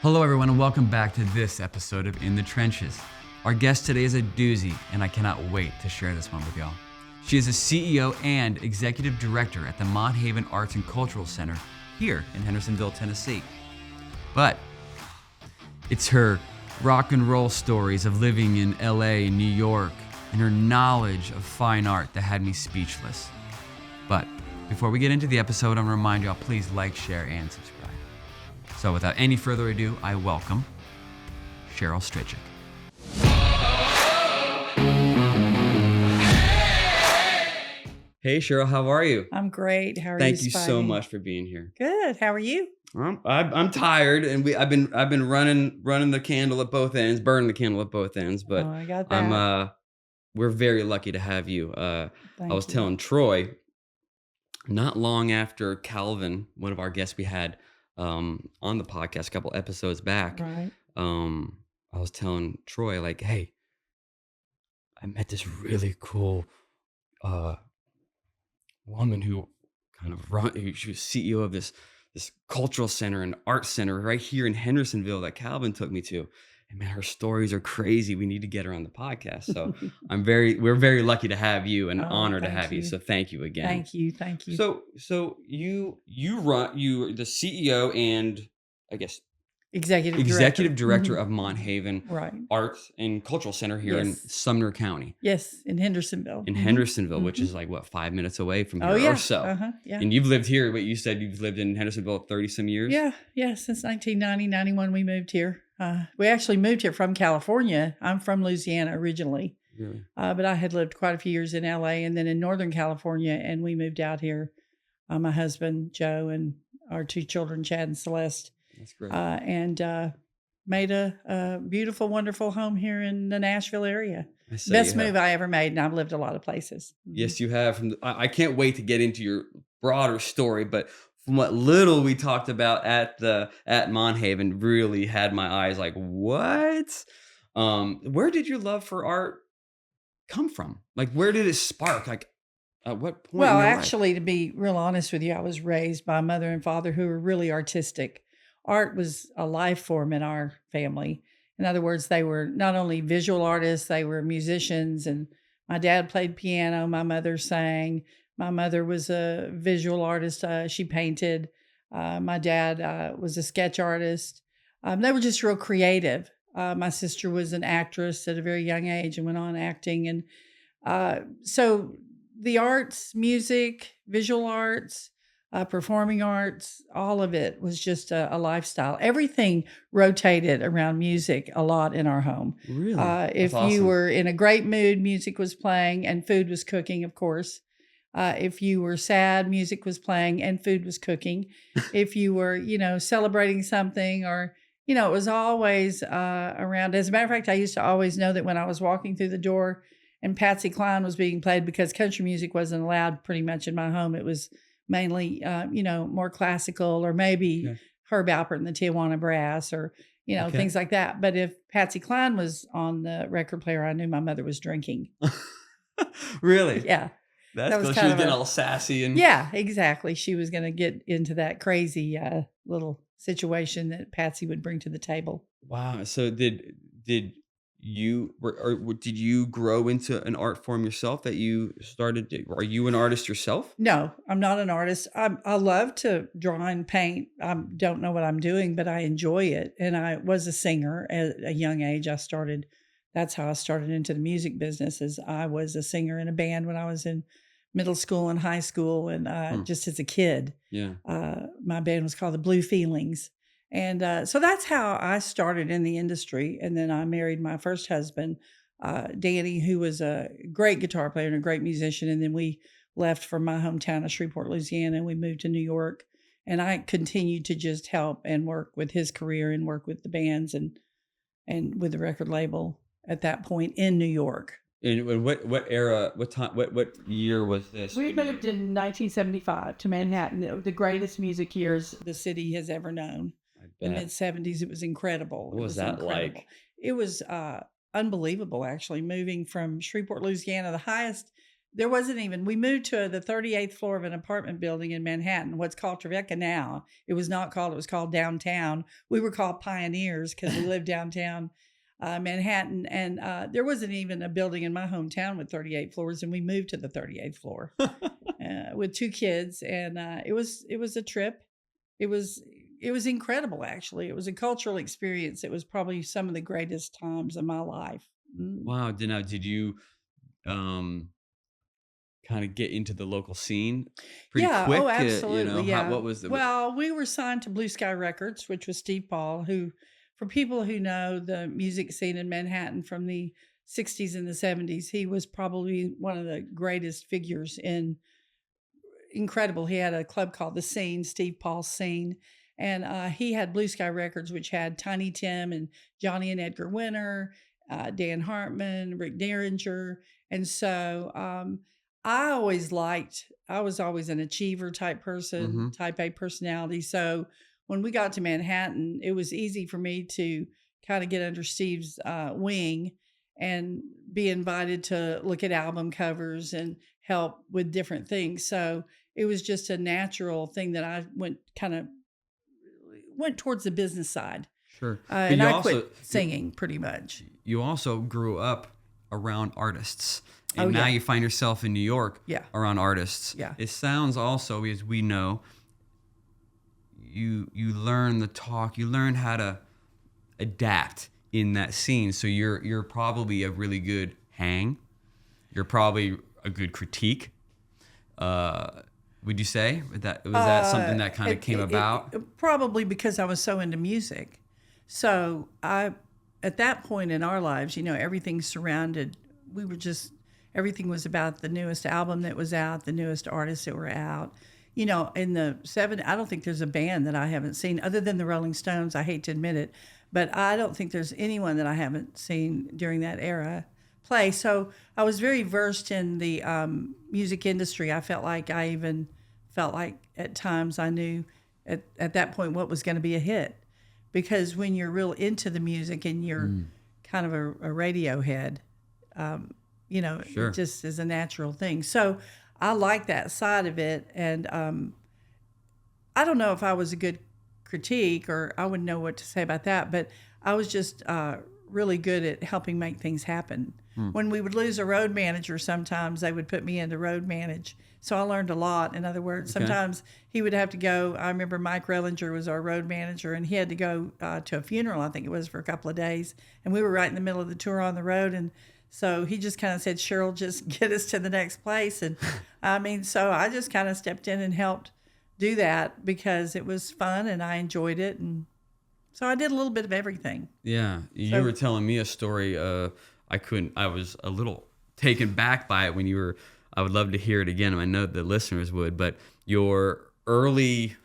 Hello everyone and welcome back to this episode of In the Trenches. Our guest today is a doozy and I cannot wait to share this one with y'all. She is a CEO and Executive Director at the Mont Haven Arts and Cultural Center here in Hendersonville, Tennessee. But it's her rock and roll stories of living in LA and New York and her knowledge of fine art that had me speechless. But before we get into the episode, I'm gonna remind y'all, please like, share, and subscribe. So without any further ado, I welcome Cheryl Strichik. Hey Cheryl, how are you? I'm great. How are you? Thank you Spidey? so much for being here. Good. How are you? I'm tired, and I've been running the candle at both ends, burning the candle at both ends. But I got that. we're very lucky to have you. I was you. telling Troy, not long after Calvin, one of our guests we had on the podcast a couple episodes back, Right. I was telling Troy, like, hey, I met this really cool woman who she was CEO of this cultural center and art center right here in Hendersonville that Calvin took me to. And man, her stories are crazy. We need to get her on the podcast. So we're very lucky to have you and honored to have you. So thank you again. Thank you. So you're the CEO and I guess Executive Director of Mont Haven Arts and Cultural Center here in Sumner County. Yes, in Hendersonville. Which is like, what, 5 minutes away from here or so. Yeah. And you've lived here, but you said you've lived in Hendersonville 30-some years? Yeah. Since 1990, 91, we moved here. We actually moved here from California. I'm from Louisiana originally. Really? But I had lived quite a few years in LA and then in Northern California, and we moved out here. My husband, Joe, and our two children, Chad and Celeste. That's great. And made a beautiful, wonderful home here in the Nashville area. Best move I ever made, and I've lived a lot of places. Yes, you have. I can't wait to get into your broader story, but from what little we talked about at Mont Haven, really had my eyes like, what? Where did your love for art come from? Like, where did it spark? Like, at what point? Well, actually, to be real honest with you, I was raised by a mother and father who were really artistic. Art was a life form in our family. In other words, they were not only visual artists, they were musicians. And my dad played piano. My mother sang. My mother was a visual artist. She painted. My dad was a sketch artist. They were just real creative. My sister was an actress at a very young age and went on acting. And so the arts, music, visual arts, performing arts, all of it was just a lifestyle. Everything rotated around music a lot in our home. Really? If awesome. You were in a great mood, music was playing and food was cooking, of course. If you were sad, music was playing and food was cooking. If you were, celebrating something or, it was always around. As a matter of fact, I used to always know that when I was walking through the door and Patsy Cline was being played, because country music wasn't allowed pretty much in my home. It was mainly, more classical, or maybe Herb Alpert and the Tijuana Brass, or, things like that. But if Patsy Cline was on the record player, I knew my mother was drinking. Really? Yeah. That's cool. She was getting all sassy. Yeah, exactly. She was going to get into that crazy little situation that Patsy would bring to the table. Wow. So did you did you grow into an art form yourself that you started? Are you an artist yourself? No, I'm not an artist. I love to draw and paint. I don't know what I'm doing, but I enjoy it. And I was a singer at a young age. That's how I started into the music business. Is I was a singer in a band when I was in middle school and high school, and just as a kid. Yeah. My band was called the Blue Feelings. And so that's how I started in the industry. And then I married my first husband, Danny, who was a great guitar player and a great musician. And then we left from my hometown of Shreveport, Louisiana, and we moved to New York. And I continued to just help and work with his career and work with the bands and with the record label at that point in New York. And what era, what time, what year was this? We moved in 1975 to Manhattan, the greatest music years the city has ever known. The mid-'70s, it was incredible. What was that like? It was unbelievable, actually, moving from Shreveport, Louisiana, the highest there wasn't even, we moved to the 38th floor of an apartment building in Manhattan, what's called Tribeca now. It was not called, it was called Downtown. We were called pioneers because we lived downtown Manhattan. And there wasn't even a building in my hometown with 38 floors. And we moved to the 38th floor with 2 kids. And it was a trip. It was incredible, actually. It was a cultural experience. It was probably some of the greatest times of my life. Wow. Did you kind of get into the local scene pretty quick? Oh, absolutely. What was the... Well, we were signed to Blue Sky Records, which was Steve Paul, who, for people who know the music scene in Manhattan from the 60s and the 70s, he was probably one of the greatest figures in incredible. He had a club called The Scene, Steve Paul's Scene. And he had Blue Sky Records, which had Tiny Tim and Johnny and Edgar Winter, Dan Hartman, Rick Derringer. And so I was always an achiever type person, type A personality. So when we got to Manhattan, it was easy for me to kind of get under Steve's wing and be invited to look at album covers and help with different things. So it was just a natural thing that I went towards the business side. Sure. And I quit singing pretty much. You also grew up around artists. And now you find yourself in New York around artists. Yeah. It sounds also, as we know, you learn the talk, you learn how to adapt in that scene. So you're probably a really good hang. You're probably a good critique. Would you say was that something that kind of came about? Probably because I was so into music. So at that point in our lives, everything surrounded. Everything was about the newest album that was out, the newest artists that were out. In the 70s, I don't think there's a band that I haven't seen other than the Rolling Stones. I hate to admit it, but I don't think there's anyone that I haven't seen during that era play. So I was very versed in the music industry. I felt like at times I knew at that point what was going to be a hit, because when you're real into the music and you're kind of a radio head, Sure. It just is a natural thing. So I like that side of it. And I don't know if I was a good critique or I wouldn't know what to say about that, but I was just really good at helping make things happen. When we would lose a road manager, sometimes they would put me in to road manage. So I learned a lot. In other words, sometimes he would have to go. I remember Mike Rellinger was our road manager, and he had to go to a funeral, I think it was, for a couple of days. And we were right in the middle of the tour on the road. And so he just kind of said, Cheryl, just get us to the next place. And so I just kind of stepped in and helped do that because it was fun and I enjoyed it. And so I did a little bit of everything. Yeah. You were telling me a story. I was a little taken back by it when you were, I would love to hear it again. I know the listeners would, but your early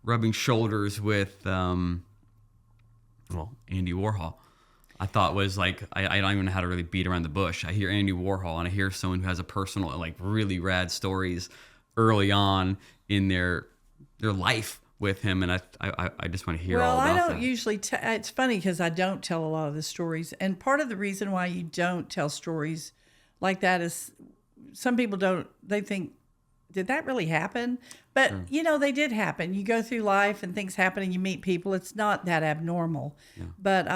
rubbing shoulders with, Andy Warhol, I thought was like, I don't even know how to really beat around the bush. I hear Andy Warhol and I hear someone who has a personal, like really rad stories early on in their life with him. And I just want to hear all about that. Well, I don't usually, it's funny because I don't tell a lot of the stories. And part of the reason why you don't tell stories like that is some people they think, did that really happen? But, they did happen. You go through life and things happen and you meet people. It's not that abnormal. Yeah. But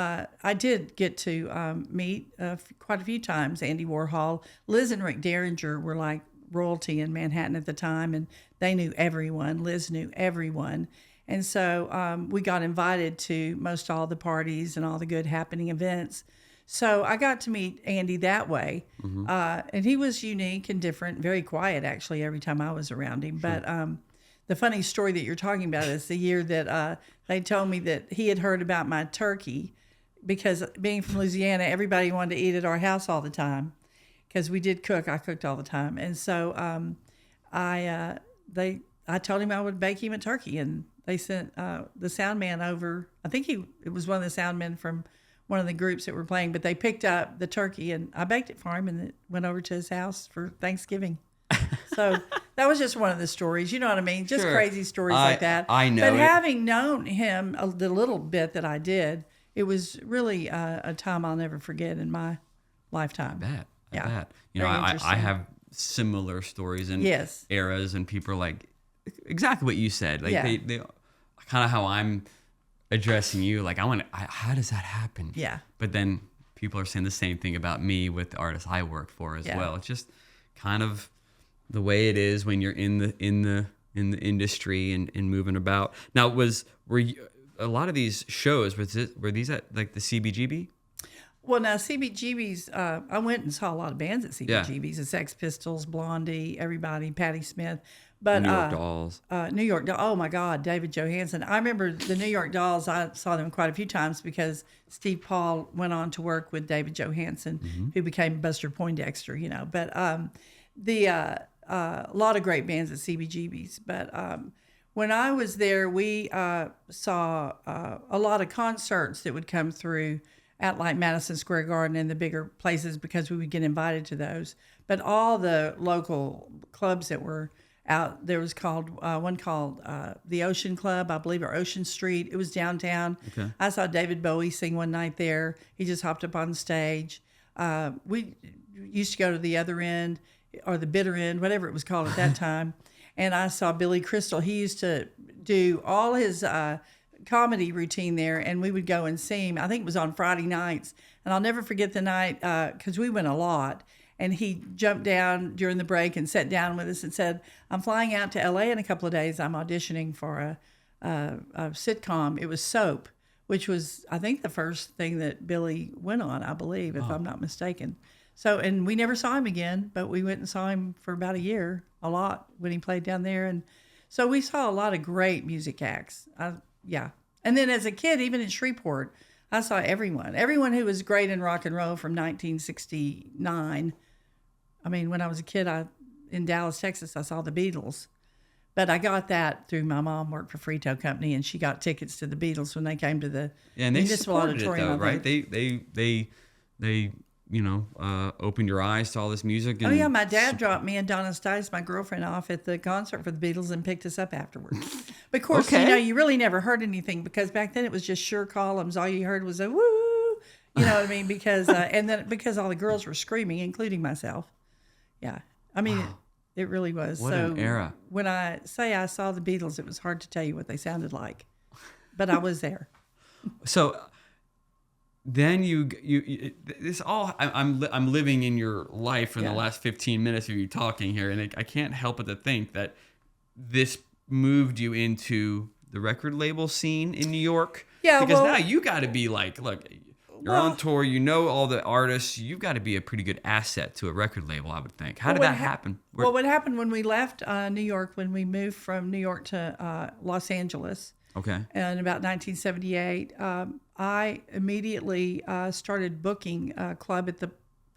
I did get to meet quite a few times Andy Warhol. Liz and Rick Derringer were like royalty in Manhattan at the time, and they knew everyone. Liz knew everyone. And so we got invited to most all the parties and all the good happening events. So I got to meet Andy that way. And he was unique and different, very quiet, actually, every time I was around him. Sure. But the funny story that you're talking about is the year that they told me that he had heard about my turkey, because being from Louisiana, everybody wanted to eat at our house all the time because we did cook. I cooked all the time. And so I told him I would bake him a turkey, and they sent the sound man over. I think it was one of the sound men from one of the groups that were playing, but they picked up the turkey and I baked it for him, and it went over to his house for Thanksgiving. So that was just one of the stories, you know what I mean? Just crazy stories like that. I know. But having known him the little bit that I did, it was really a time I'll never forget in my lifetime. I bet. You know, Very I interesting. have similar stories and Yes. eras, and people are like exactly what you said. Like Yeah. they kind of how I'm addressing you. Like how does that happen? Yeah. But then people are saying the same thing about me with the artists I work for as Yeah. well. It's just kind of the way it is when you're in the industry and moving about. Now, were you, a lot of these shows were these at like the CBGB? Well, now CBGB's, I went and saw a lot of bands at CBGB's, the Sex Pistols, Blondie, everybody, Patti Smith. But New York Dolls. New York Dolls, oh my God, David Johansen. I remember the New York Dolls, I saw them quite a few times because Steve Paul went on to work with David Johansen, who became Buster Poindexter, you know. But a lot of great bands at CBGB's. But when I was there, we saw a lot of concerts that would come through at like Madison Square Garden and the bigger places because we would get invited to those. But all the local clubs that were out, there was one called the Ocean Club, I believe, or Ocean Street. It was downtown. Okay. I saw David Bowie sing one night there. He just hopped up on stage. We used to go to the other end or the bitter end, whatever it was called at that time. And I saw Billy Crystal. He used to do all his comedy routine there, and we would go and see him. I think it was on Friday nights. And I'll never forget the night, because we went a lot. And he jumped down during the break and sat down with us and said, I'm flying out to LA in a couple of days. I'm auditioning for a sitcom. It was Soap, which was, I think, the first thing that Billy went on, I believe, if I'm not mistaken. So, and we never saw him again, but we went and saw him for about a year, a lot, when he played down there. And so we saw a lot of great music acts. Yeah. And then as a kid, even in Shreveport, I saw everyone who was great in rock and roll from 1969. I mean, when I was a kid, in Dallas, Texas, I saw the Beatles. But I got that through my mom worked for Frito Company, and she got tickets to the Beatles when they came to the And they Municipal supported it Auditorium. though, right? They opened your eyes to all this music. And Oh yeah, my dad dropped me and Donna Stice, my girlfriend, off at the concert for the Beatles and picked us up afterwards. But of course, Okay. you really never heard anything because back then it was just sure columns. All you heard was a woo, you know what I mean? Because and then because all the girls were screaming, including myself. Yeah, I mean, it really was. What so an era. When I say I saw the Beatles, it was hard to tell you what they sounded like, but I was there. So then this all I'm living in your life in the last 15 minutes of you talking here, and I can't help but to think that this moved you into the record label scene in New York. Yeah, because well- now you got to be like, look, you're on tour, you know all the artists, you've got to be a pretty good asset to a record label, I would think. How did that happen? Well, what happened when we left New York, when we moved from New York to Los Angeles, Okay. in about 1978, I immediately started booking a club at the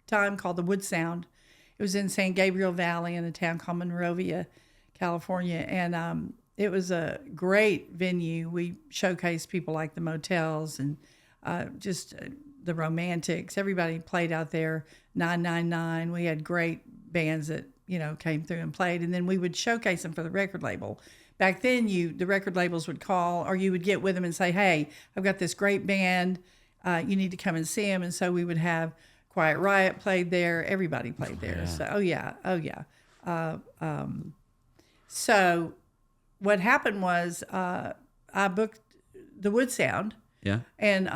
time called the Wood Sound. It was in San Gabriel Valley in a town called Monrovia, California. And it was a great venue. We showcased people like the Motels and just the Romantics. Everybody played out there. 999. We had great bands that, came through and played. And then we would showcase them for the record label. Back then, the record labels would call, or you would get with them and say, "Hey, I've got this great band. You need to come and see them." And so we would have Quiet Riot played there. Everybody played there. Yeah. So, so what happened was I booked the Wood Sound. Yeah. And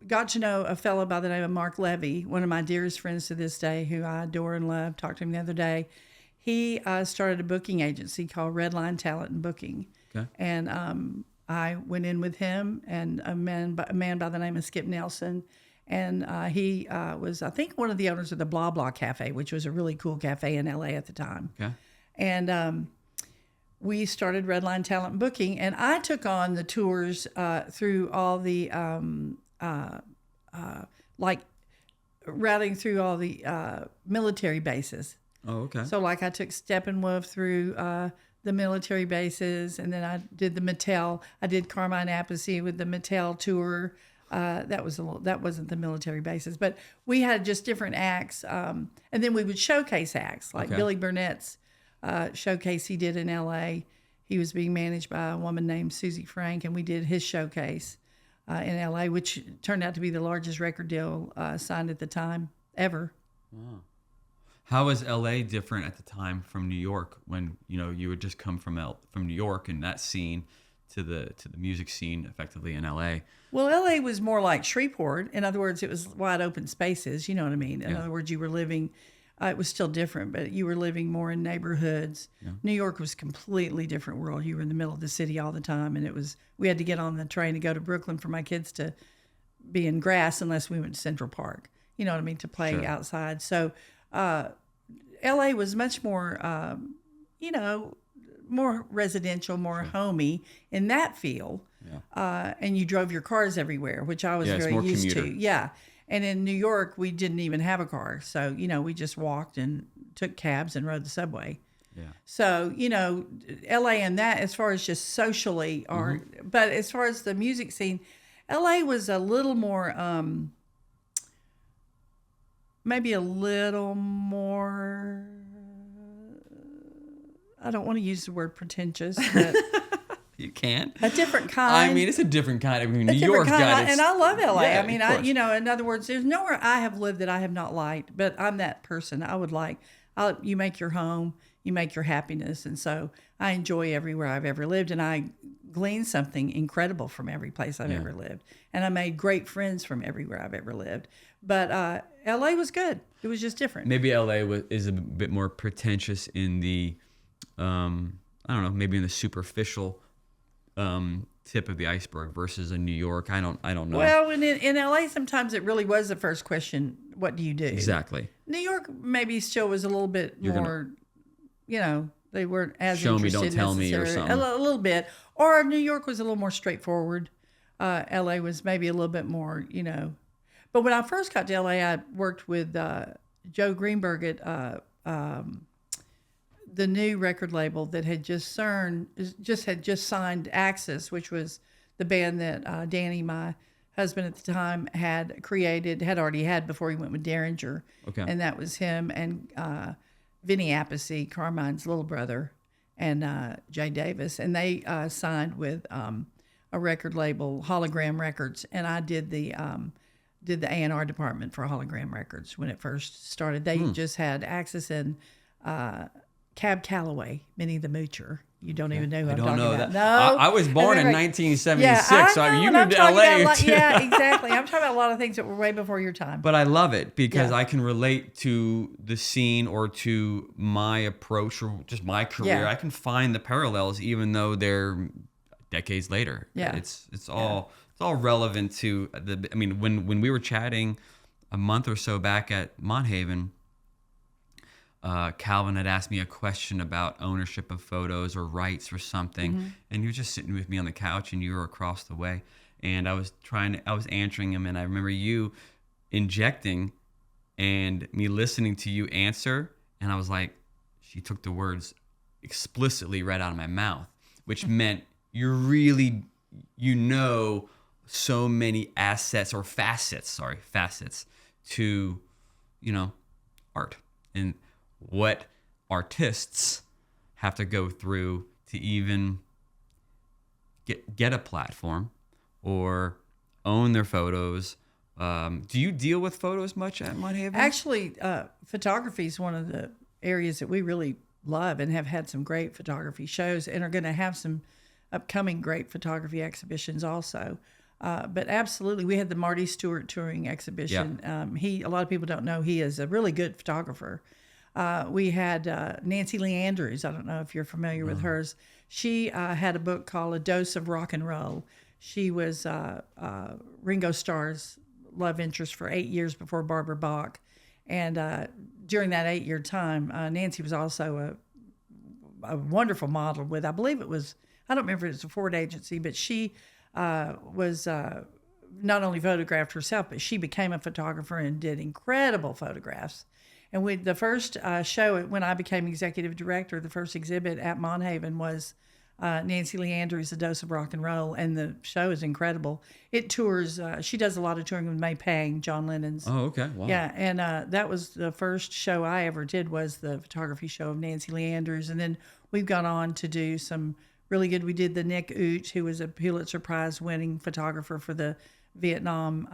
got to know a fellow by the name of Mark Levy, one of my dearest friends to this day, who I adore and love. Talked to him the other day. He started a booking agency called Redline Talent and Booking. Okay. And I went in with him and a man by the name of Skip Nelson. And he was, I think, one of the owners of the Blah Blah Cafe, which was a really cool cafe in LA at the time. Okay. And we started Redline Talent and Booking, and I took on the tours through all the, like routing through all the military bases. Oh, okay. So like I took Steppenwolf through the military bases, and then I did the Mattel. I did Carmine Appice with the Mattel tour. That wasn't the military bases, but we had just different acts. And then we would showcase acts like Billy Burnett's showcase he did in LA. He was being managed by a woman named Susie Frank, and we did his showcase. in LA, which turned out to be the largest record deal signed at the time ever. Wow. How was LA different at the time from New York when you had just come from New York and that scene to the music scene effectively in LA? Well, LA was more like Shreveport. In other words, it was wide open spaces. You know what I mean? In other words, you were living. It was still different, but you were living more in neighborhoods. Yeah. New York was a completely different world. You were in the middle of the city all the time, and we had to get on the train to go to Brooklyn for my kids to be in grass unless we went to Central Park. You know what I mean? To play outside. So LA was much more, more residential, more homey in that feel. Yeah. And you drove your cars everywhere, which I was very used to. Yeah. And in New York, we didn't even have a car. So, we just walked and took cabs and rode the subway. Yeah. So, LA and that, as far as just socially, but as far as the music scene, LA was a little more, maybe a little more, I don't want to use the word pretentious, but you can't. A different kind. I mean, it's a different kind. I mean, New York's got it. And I love LA. Yeah, I mean, in other words, there's nowhere I have lived that I have not liked, but I'm that person. I would you make your home, you make your happiness. And so I enjoy everywhere I've ever lived. And I gleaned something incredible from every place I've ever lived. And I made great friends from everywhere I've ever lived. But LA was good. It was just different. Maybe LA is a bit more pretentious in the, I don't know, maybe in the superficial tip of the iceberg versus in New York. I don't know. Well, in LA, sometimes it really was the first question, what do you do? Exactly. New York maybe still was a little bit more, they weren't as show interested. Me, don't tell me or something. A little bit. Or New York was a little more straightforward. LA was maybe a little bit more, But when I first got to LA, I worked with Joe Greenberg at the new record label that had just signed Axis, which was the band that Danny, my husband at the time, had already had before he went with Derringer. Okay. And that was him and Vinny Appice, Carmine's little brother, and Jay Davis. And they signed with a record label, Hologram Records. And I did the A&R department for Hologram Records when it first started. They just had Axis and Cab Calloway, Minnie the Moocher. You don't even know who I'm talking about. No, I was born in 1976, so you moved to LA. Yeah, exactly. I'm talking about a lot of things that were way before your time. But I love it because I can relate to the scene or to my approach or just my career. I can find the parallels even though they're decades later. Yeah, it's all relevant to the. I mean, when we were chatting a month or so back at Monthaven, Calvin had asked me a question about ownership of photos or rights or something, and he was just sitting with me on the couch, and you were across the way, and I was answering him, and I remember you injecting and me listening to you answer, and I was like, she took the words explicitly right out of my mouth, which meant you're really, so many facets to, art and what artists have to go through to even get a platform or own their photos. Do you deal with photos much at Monthaven? Actually, photography is one of the areas that we really love and have had some great photography shows and are going to have some upcoming great photography exhibitions also. But absolutely, we had the Marty Stewart touring exhibition. Yeah. A lot of people don't know he is a really good photographer. We had Nancy Lee Andrews. I don't know if you're familiar with hers. She had a book called A Dose of Rock and Roll. She was Ringo Starr's love interest for 8 years before Barbara Bach. And during that 8-year time, Nancy was also a wonderful model with, I believe it was, I don't remember if it was a Ford agency, but she was not only photographed herself, but she became a photographer and did incredible photographs. And the first show, when I became executive director, the first exhibit at Monthaven was Nancy Lee Andrews, A Dose of Rock and Roll, and the show is incredible. It tours, she does a lot of touring with May Pang, John Lennon's. Oh, okay, wow. Yeah, and that was the first show I ever did was the photography show of Nancy Lee Andrews. And then we've gone on to do some really good. We did the Nick Ooch, who was a Pulitzer Prize winning photographer for the Vietnam,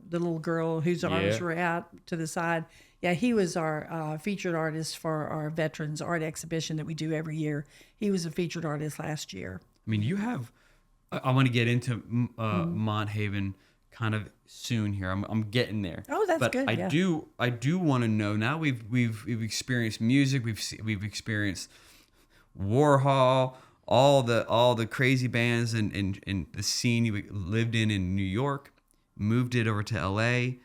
the little girl whose arms were out to the side. Yeah, he was our featured artist for our Veterans Art Exhibition that we do every year. He was a featured artist last year. I mean, you have. I want to get into Mont Haven kind of soon here. I'm getting there. Oh, that's but good. I do want to know. Now we've experienced music. We've experienced Warhol, all the crazy bands and the scene you lived in New York, moved it over to LA.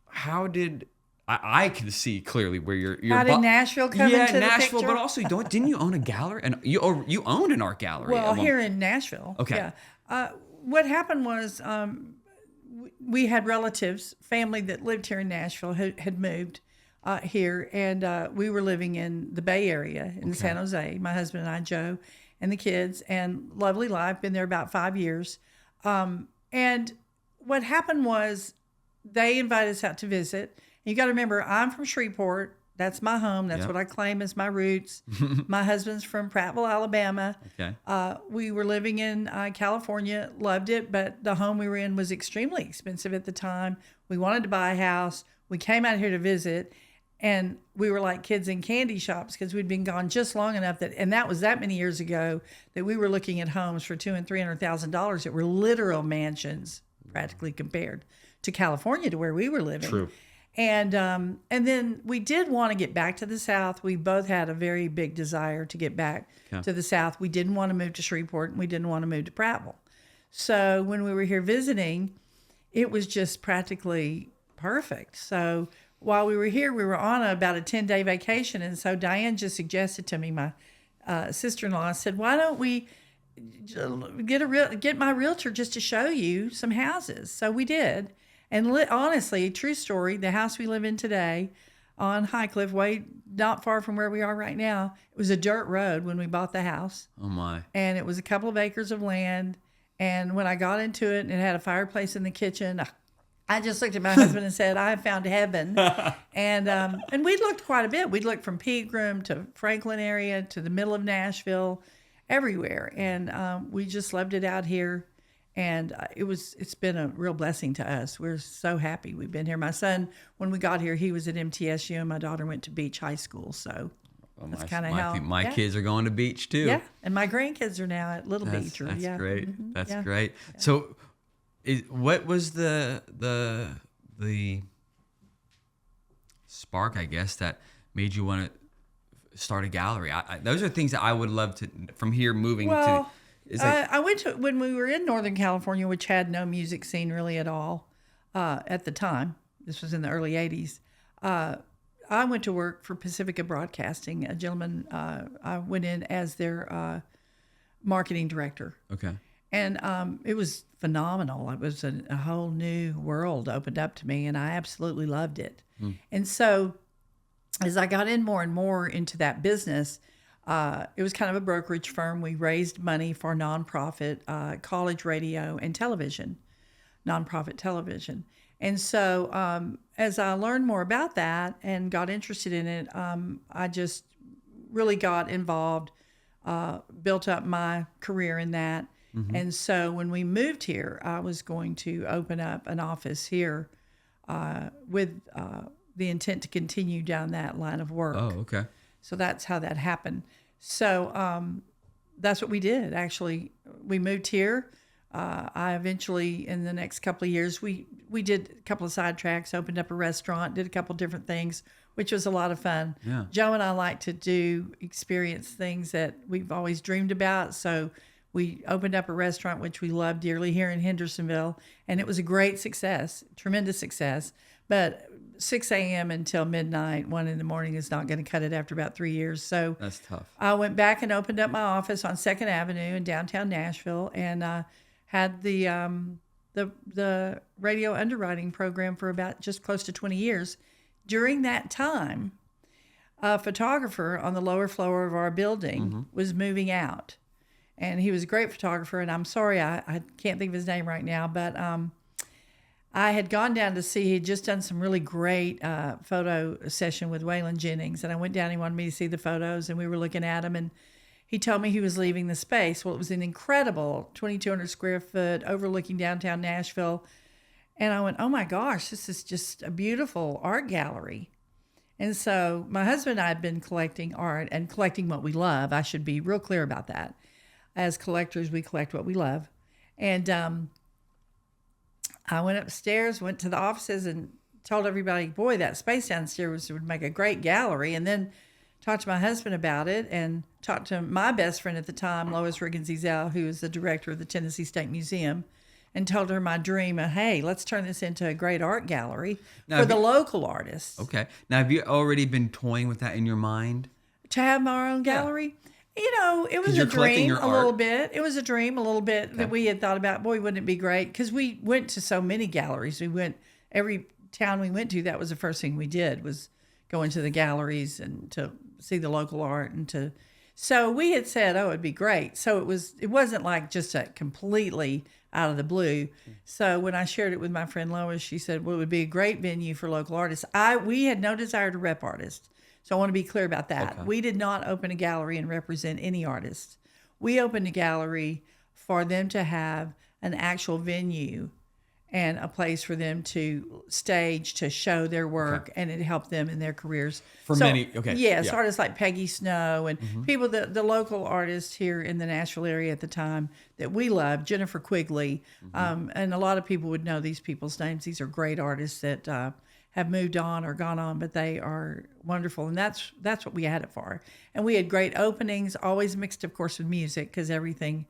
How did I can see clearly where you're how did Nashville come into Nashville, the picture? but also didn't you own a gallery? And you owned an art gallery. Well, here in Nashville. Okay. Yeah. What happened was we had relatives, family that lived here in Nashville had moved here, and we were living in the Bay Area in San Jose. My husband and I, Joe, and the kids, and lovely life. Been there about 5 years. And what happened was they invited us out to visit. You got to remember, I'm from Shreveport. That's my home. That's what I claim as my roots. My husband's from Prattville, Alabama. Okay. We were living in California, loved it, but the home we were in was extremely expensive at the time. We wanted to buy a house. We came out here to visit, and we were like kids in candy shops because we'd been gone just long enough and that was that many years ago that we were looking at homes for $200,000 and $300,000 that were literal mansions, practically compared to California, to where we were living. True. And then we did want to get back to the South. We both had a very big desire to get back to the South. We didn't want to move to Shreveport, and we didn't want to move to Prattville. So when we were here visiting, it was just practically perfect. So while we were here, we were on about a 10-day vacation. And so Diane just suggested to me, my sister-in-law, said, why don't we get my realtor just to show you some houses? So we did. And honestly, true story, the house we live in today on Highcliff, way not far from where we are right now, it was a dirt road when we bought the house. Oh, my. And it was a couple of acres of land. And when I got into it and it had a fireplace in the kitchen, I just looked at my husband and said, I have found heaven. And we looked quite a bit. We looked from Pegram to Franklin area to the middle of Nashville, everywhere. And we just loved it out here. And it's been a real blessing to us. We're so happy we've been here. My son, when we got here, he was at MTSU, and my daughter went to Beach High School. So that's kind of how my kids are going to Beach too. Yeah, and my grandkids are now at Little Beach. That's great. Mm-hmm. That's great. Yeah. So, what was the spark, I guess, that made you want to start a gallery? Those are things that I would love to from here moving to. I went to, when we were in Northern California, which had no music scene really at all at the time. This was in the early 80s. I went to work for Pacifica Broadcasting. A gentleman, I went in as their marketing director. Okay. And it was phenomenal. It was a whole new world opened up to me, and I absolutely loved it. And so as I got in more and more into that business, it was kind of a brokerage firm. We raised money for nonprofit college radio and television, nonprofit television. And so as I learned more about that and got interested in it, I just really got involved, built up my career in that. Mm-hmm. And so when we moved here, I was going to open up an office here with the intent to continue down that line of work. Oh, okay. So that's how that happened. So that's what we did. Actually, we moved here. I eventually, in the next couple of years, we did a couple of sidetracks, opened up a restaurant, did a couple different things, which was a lot of fun. Yeah. Joe and I like to experience things that we've always dreamed about. So we opened up a restaurant, which we love dearly, here in Hendersonville, and it was a great success, tremendous success. But 6 a.m. until midnight, 1 in the morning is not going to cut it after about 3 years. So that's tough. I went back and opened up my office on 2nd Avenue in downtown Nashville, and had the radio underwriting program for about just close to 20 years. During that time, a photographer on the lower floor of our building was moving out, and he was a great photographer. And I'm sorry, I can't think of his name right now, but I had gone down to see, he had just done some really great photo session with Waylon Jennings. And I went down, he wanted me to see the photos, and we were looking at them. And he told me he was leaving the space. Well, it was an incredible 2,200 square foot overlooking downtown Nashville. And I went, oh my gosh, this is just a beautiful art gallery. And so my husband and I had been collecting art and collecting what we love. I should be real clear about that. As collectors, we collect what we love. And I went upstairs, went to the offices and told everybody, boy, that space downstairs would make a great gallery. And then talked to my husband about it and talked to my best friend at the time, Lois Riggins-Ezell, who is the director of the Tennessee State Museum, and told her my dream of, hey, let's turn this into a great art gallery for the local artists. Okay. Now, have you already been toying with that in your mind? To have our own gallery? Yeah. You know, it was a dream a little bit. It was a dream a little bit that we had thought about, boy, wouldn't it be great? Because we went to so many galleries. We went, every town we went to, that was the first thing we did, was go into the galleries and to see the local art and to... So we had said, oh, it'd be great. So it wasn't like just a completely out of the blue. So when I shared it with my friend Lois, she said, well, it would be a great venue for local artists. We had no desire to rep artists. So I want to be clear about that. Okay. We did not open a gallery and represent any artists. We opened a gallery for them to have an actual venue and a place for them to stage, to show their work, and it helped them in their careers. Yes, artists like Peggy Snow and people, the local artists here in the Nashville area at the time that we loved, Jennifer Quigley, and a lot of people would know these people's names. These are great artists that have moved on or gone on, but they are wonderful, and that's what we had it for. And we had great openings, always mixed, of course, with music, because everything...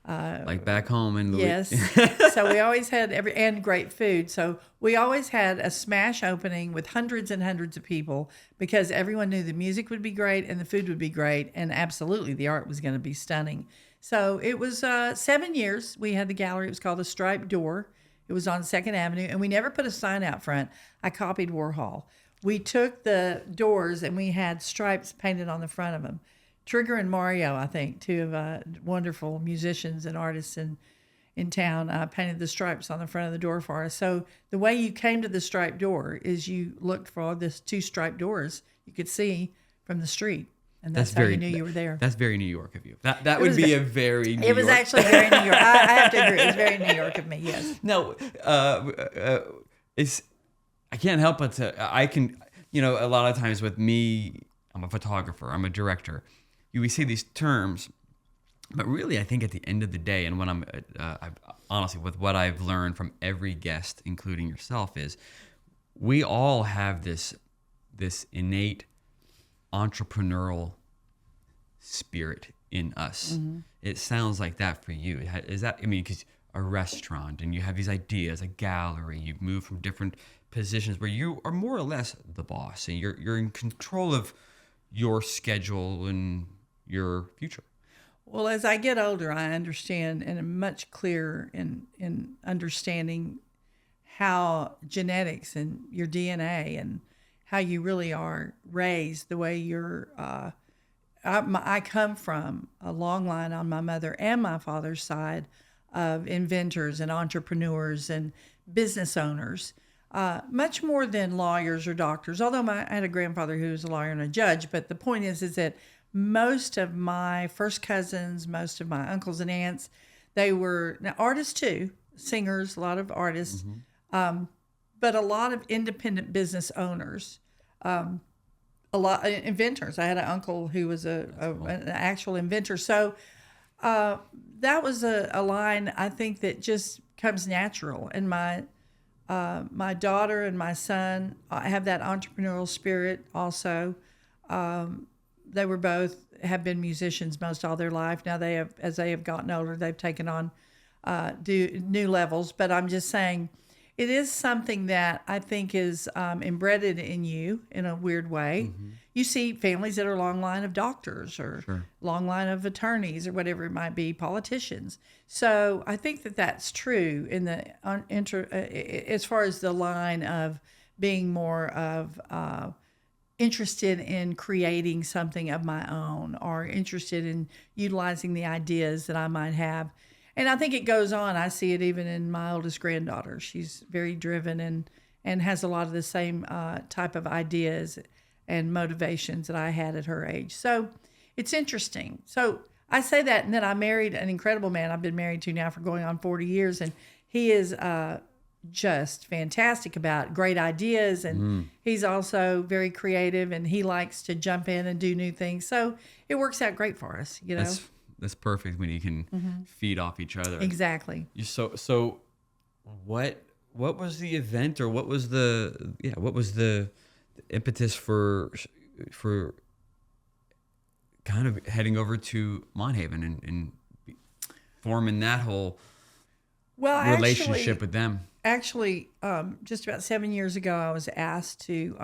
like back home in Louis. Yes. So we always had and great food. So we always had a smash opening with hundreds and hundreds of people because everyone knew the music would be great and the food would be great. And absolutely the art was going to be stunning. So it was 7 years. We had the gallery. It was called the Striped Door. It was on 2nd Avenue. And we never put a sign out front. I copied Warhol. We took the doors and we had stripes painted on the front of them. Trigger and Mario, I think, two of wonderful musicians and artists in town, painted the stripes on the front of the door for us. So the way you came to the striped door is you looked for all these 2 striped doors you could see from the street. And that's how you knew you were there. That's very New York of you. That would be a very New York. It was actually very New York. I have to agree. It was very New York of me, yes. No, I can't help but I can, a lot of times with me, I'm a photographer, I'm a director. We see these terms, but really, I think at the end of the day, and when honestly, with what I've learned from every guest, including yourself, is we all have this innate entrepreneurial spirit in us. Mm-hmm. It sounds like that for you. Is that? I mean, because a restaurant, and you have these ideas, a gallery. You've moved from different positions where you are more or less the boss, and you're in control of your schedule and your future. Well, as I get older, I understand and am much clearer in understanding how genetics and your DNA and how you really are raised, the way you're... I come from a long line on my mother and my father's side of inventors and entrepreneurs and business owners, much more than lawyers or doctors, although I had a grandfather who was a lawyer and a judge. But the point is that most of my first cousins, most of my uncles and aunts, they were artists too, singers, a lot of artists, but a lot of independent business owners, a lot of inventors. I had an uncle who was an actual inventor. So that was a line I think that just comes natural. And my daughter and my son have that entrepreneurial spirit also. They have been musicians most all their life. Now as they have gotten older, they've taken on new levels. But I'm just saying, it is something that I think is embedded in you in a weird way. Mm-hmm. You see families that are long line of doctors or long line of attorneys or whatever it might be, politicians. So I think that that's true in the as far as the line of being more of interested in creating something of my own or interested in utilizing the ideas that I might have. And I think it goes on. I see it even in my oldest granddaughter. She's very driven and has a lot of the same type of ideas and motivations that I had at her age. So it's interesting. So I say that, and then I married an incredible man I've been married to now for going on 40 years, and he is just fantastic about great ideas, and he's also very creative, and he likes to jump in and do new things. So it works out great for us, you know. That's perfect when you can feed off each other. Exactly. So what was the event, or what was the impetus for kind of heading over to Monhaven and forming that whole relationship with them? Actually, just about 7 years ago, I was asked to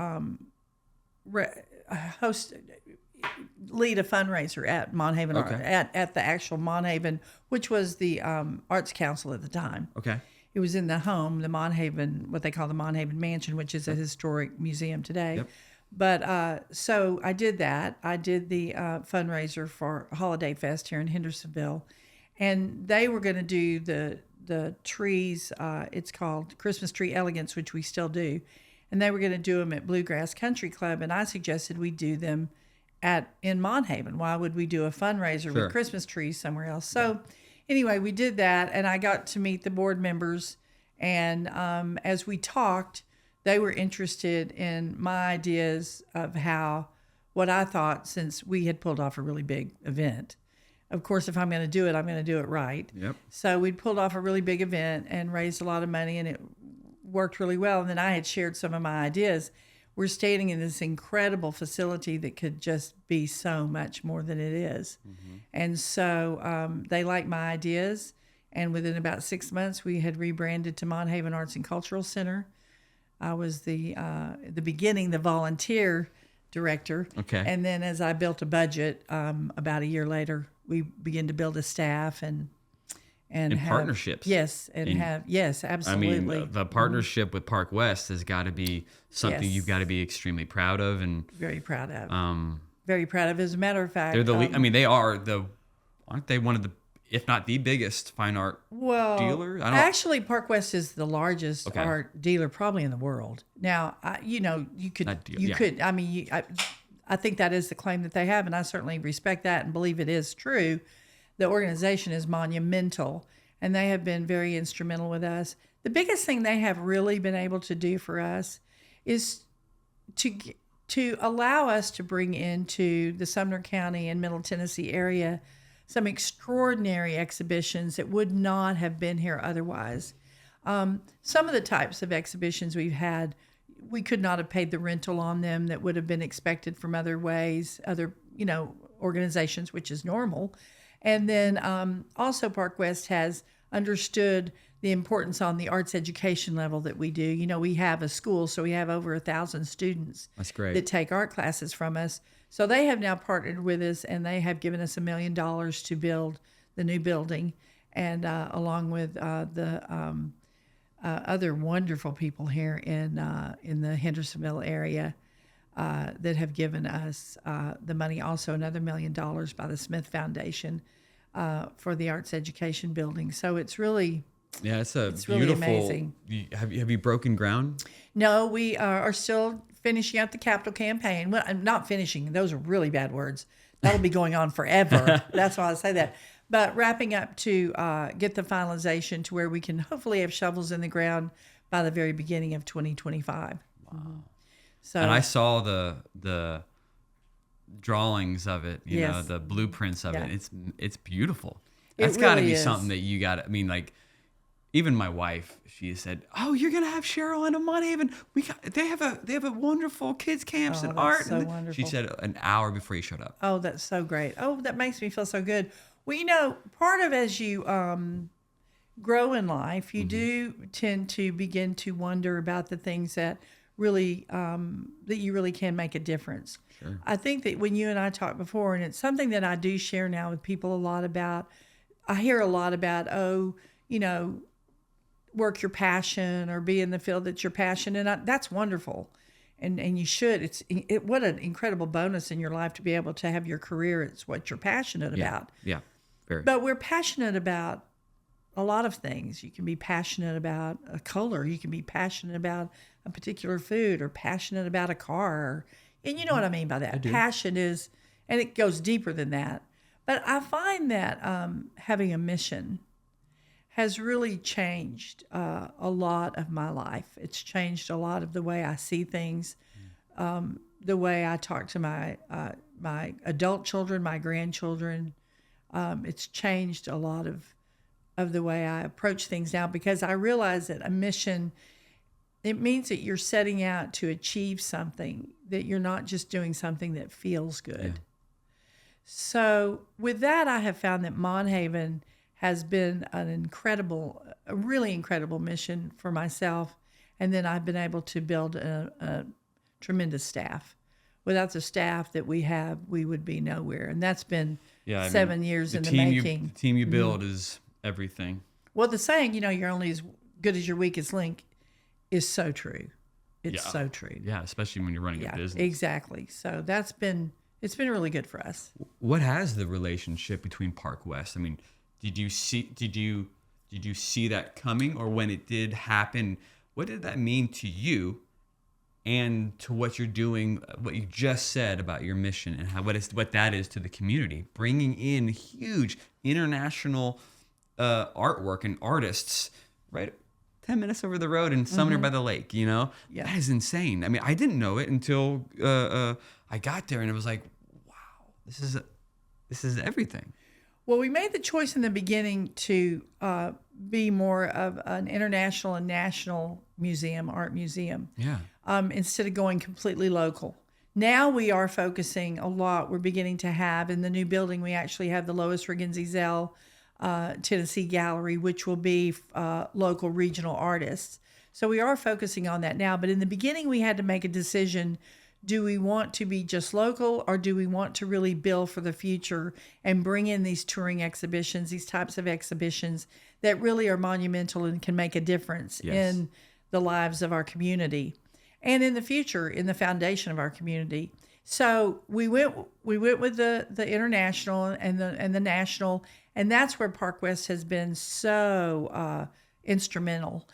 lead a fundraiser at Monhaven, at the actual Monhaven, which was the Arts Council at the time. Okay. It was in the home, the Monhaven, what they call the Monhaven Mansion, which is a historic museum today. Yep. But so I did that. I did the fundraiser for HolidayFest here in Hendersonville, and they were going to do the trees. It's called Christmas Tree Elegance, which we still do, and they were going to do them at Bluegrass Country Club, and I suggested we do them in Monhaven. Why would we do a fundraiser with Christmas trees somewhere else? So anyway, we did that, and I got to meet the board members, and as we talked, they were interested in my ideas of what I thought, since we had pulled off a really big event. Of course, if I'm going to do it, I'm going to do it right. Yep. So we'd pulled off a really big event and raised a lot of money, and it worked really well. And then I had shared some of my ideas. We're staying in this incredible facility that could just be so much more than it is. Mm-hmm. And so they liked my ideas. And within about 6 months, we had rebranded to Monhaven Arts and Cultural Center. I was the beginning, the volunteer director. Okay. And then as I built a budget, about a year later, we began to build a staff and have partnerships. Yes, yes, absolutely. I mean, the partnership with Park West has got to be something you've got to be extremely proud of, and very proud of. Very proud of. As a matter of fact, they're they aren't they one of the, if not the biggest, fine art dealer? Actually, Park West is the largest art dealer probably in the world. Now, you could. I mean, I think that is the claim that they have, and I certainly respect that and believe it is true. The organization is monumental, and they have been very instrumental with us. The biggest thing they have really been able to do for us is to allow us to bring into the Sumner County and Middle Tennessee area some extraordinary exhibitions that would not have been here otherwise. Some of the types of exhibitions we've had, we could not have paid the rental on them that would have been expected from other organizations, which is normal. And then also Park West has understood the importance on the arts education level that we do. You know, we have a school, so we have over 1,000 students. That's great. That take art classes from us. So they have now partnered with us, and they have given us $1 million to build the new building, and along with the other wonderful people here in the Hendersonville area that have given us the money. Also, another $1 million by the Smith Foundation for the arts education building. So it's really it's beautiful. Really amazing. Have you broken ground? No, we are still finishing out the capital campaign. Well, I'm not finishing. Those are really bad words. That'll be going on forever. That's why I say that. But wrapping up to get the finalization to where we can hopefully have shovels in the ground by the very beginning of 2025. Wow. So, and I saw the drawings of it, you know, the blueprints of it. It's beautiful. That's got to be something that you got to, I mean, like, even my wife, she said, "Oh, you're gonna have Cheryl and Monhaven. They have a wonderful kids camps and art." So wonderful. She said an hour before you showed up. Oh, that's so great. Oh, that makes me feel so good. Well, you know, part of as you grow in life, you do tend to begin to wonder about the things that really that you really can make a difference. Sure. I think that when you and I talked before, and it's something that I do share now with people a lot about. I hear a lot about, work your passion or be in the field that you're passionate in. That's wonderful. And you should. What an incredible bonus in your life to be able to have your career. It's what you're passionate about. Yeah, very. But we're passionate about a lot of things. You can be passionate about a color. You can be passionate about a particular food, or passionate about a car. And you know what I mean by that. Passion is and it goes deeper than that. But I find that having a mission has really changed a lot of my life. It's changed a lot of the way I see things, the way I talk to my adult children, my grandchildren. It's changed a lot of the way I approach things now, because I realize that a mission, it means that you're setting out to achieve something, that you're not just doing something that feels good. Yeah. So with that, I have found that Monhaven has been a really incredible mission for myself. And then I've been able to build a tremendous staff. Without the staff that we have, we would be nowhere. And that's been 7 years in the making. The team you build is everything. Well, the saying, you're only as good as your weakest link, is so true. It's so true. Yeah, especially when you're running a business. Exactly. So it's been really good for us. What has the relationship between Park West? I mean, did you see that coming, or when it did happen, what did that mean to you and to what you're doing, what you just said about your mission, and what that is to the community, bringing in huge international artwork and artists right 10 minutes over the road in Sumner by the lake, That is insane. I mean, I didn't know it until I got there, and it was like, wow, this is everything. Well, we made the choice in the beginning to be more of an international and national art museum. Yeah. Instead of going completely local. Now we are focusing a lot. We're beginning to have in the new building, we actually have the Lois Riggins-Ezell Tennessee Gallery, which will be local regional artists. So we are focusing on that now. But in the beginning, we had to make a decision. Do we want to be just local, or do we want to really build for the future and bring in these touring exhibitions, these types of exhibitions that really are monumental and can make a difference in the lives of our community and in the future, in the foundation of our community? So we went with the international and the national, and that's where Park West has been so instrumental.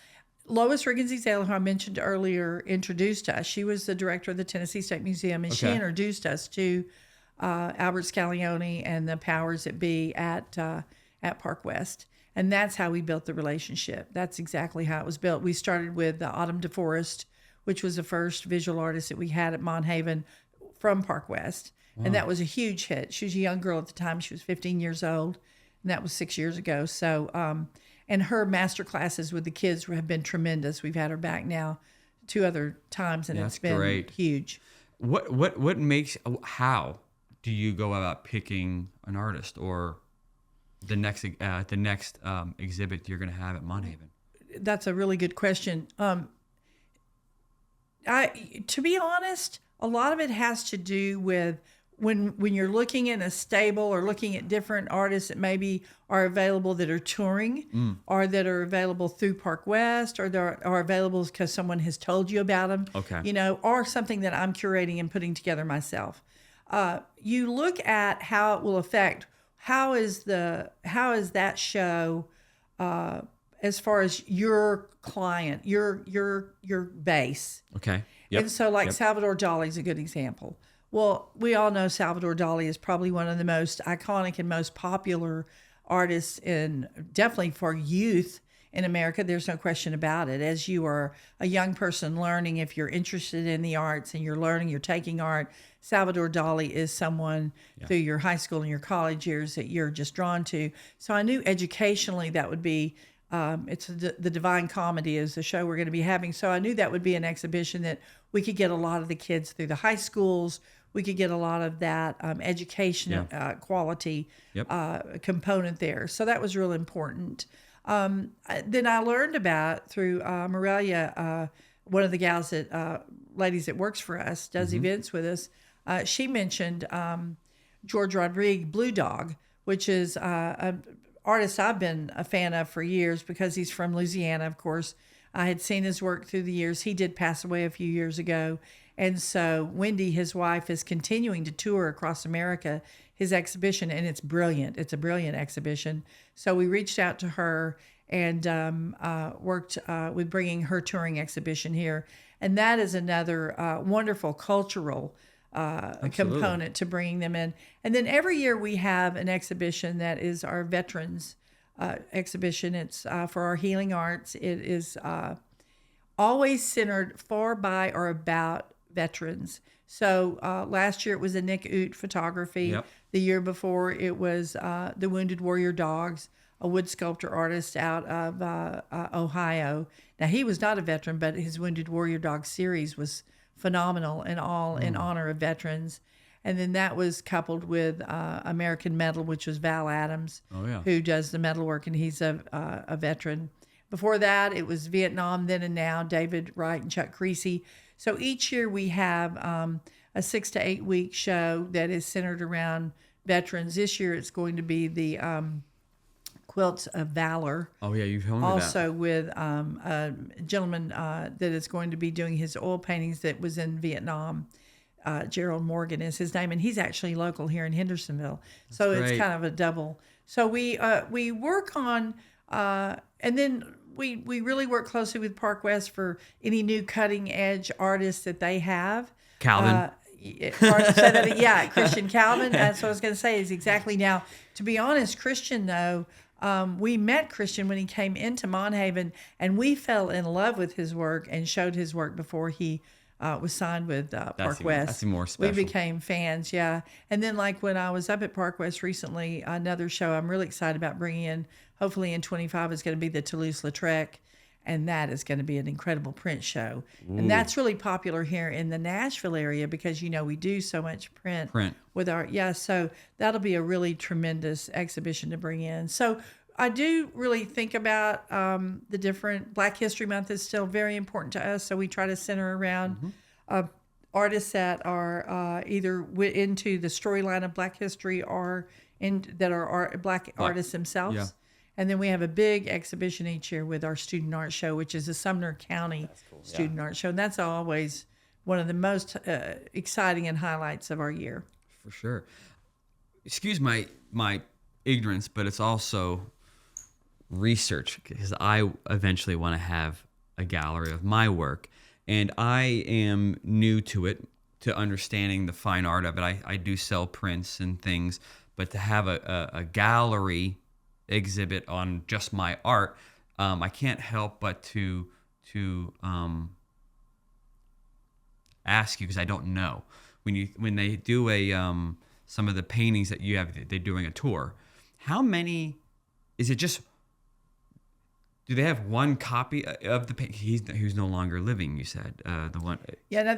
Lois Riggins-Ezell, who I mentioned earlier, introduced us. She was the director of the Tennessee State Museum, and she introduced us to Albert Scaglione and the powers that be at Park West. And that's how we built the relationship. That's exactly how it was built. We started with Autumn DeForest, which was the first visual artist that we had at Monhaven from Park West. Wow. And that was a huge hit. She was a young girl at the time. She was 15 years old, and that was 6 years ago. So, and her master classes with the kids have been tremendous. We've had her back now 2 other times, and it's been great. Huge. How do you go about picking an artist or the next exhibit you're going to have at Monhaven? That's a really good question. To be honest, a lot of it has to do with when you're looking in a stable or looking at different artists that maybe are available that are touring or that are available through Park West, or they are available because someone has told you about them, or something that I'm curating and putting together myself. You look at how it will affect, how is that show as far as your client, your base. Okay. Yep. And so Salvador Dali is a good example. Well, we all know Salvador Dali is probably one of the most iconic and most popular artists, definitely for youth in America. There's no question about it. As you are a young person learning, if you're interested in the arts and you're taking art, Salvador Dali is someone through your high school and your college years that you're just drawn to. So I knew educationally that would be, it's the Divine Comedy is the show we're going to be having. So I knew that would be an exhibition that we could get a lot of the kids through the high schools. We could get a lot of that education quality component there. So that was real important. Then I learned about through Morelia, one of the gals ladies that works for us, does events with us. She mentioned George Rodriguez, Blue Dog, which is an artist I've been a fan of for years because he's from Louisiana, of course. I had seen his work through the years. He did pass away a few years ago. And so Wendy, his wife, is continuing to tour across America, his exhibition, and it's brilliant. It's a brilliant exhibition. So we reached out to her and worked with bringing her touring exhibition here. And that is another wonderful cultural component to bringing them in. And then every year we have an exhibition that is our veterans exhibition. It's for our healing arts. It is always centered for, by, or about veterans. So last year it was a Nick Oot photography. Yep. The year before it was the Wounded Warrior Dogs, a wood sculptor artist out of Ohio. Now he was not a veteran, but his Wounded Warrior Dog series was phenomenal and all in honor of veterans. And then that was coupled with American Metal, which was Val Adams, who does the metal work, and he's a veteran. Before that, it was Vietnam, Then and Now, David Wright and Chuck Creasy. So each year we have a 6 to 8 week show that is centered around veterans. This year it's going to be the Quilts of Valor. Oh, yeah, you've told me also with a gentleman that is going to be doing his oil paintings that was in Vietnam. Gerald Morgan is his name, and he's actually local here in Hendersonville. So That's it's great. kind of a double. So we work on, and then we really work closely with Park West for any new cutting edge artists that they have. Calvin. Hard to say that. Yeah, Christian Calvin. That's what I was going to say. Is exactly now. To be honest, Christian though. We met Christian when he came into Monhaven, and we fell in love with his work and showed his work before he was signed with Park West. That's even more special. We became fans, yeah. And then, like when I was up at Park West recently, another show I'm really excited about bringing in, hopefully in 25, is going to be the Toulouse-Lautrec, and that is going to be an incredible print show. Ooh. And that's really popular here in the Nashville area because, you know, we do so much print. With our, so that'll be a really tremendous exhibition to bring in. So I do really think about the different, Black History Month is still very important to us. So we try to center around artists that are either into the storyline of Black history or that are Black artists themselves. Yeah. And then we have a big exhibition each year with our student art show, which is a Sumner County student art show. And that's always one of the most exciting and highlights of our year. For sure. Excuse my ignorance, but it's also research because I eventually want to have a gallery of my work. And I am new to it, to understanding the fine art of it. I do sell prints and things, but to have a gallery exhibit on just my art, I can't help but to ask you because I don't know. When they do some of the paintings that you have, they're doing a tour. How many? Is it just? Do they have one copy of the painting? He's no longer living. You said the one. Yeah. Now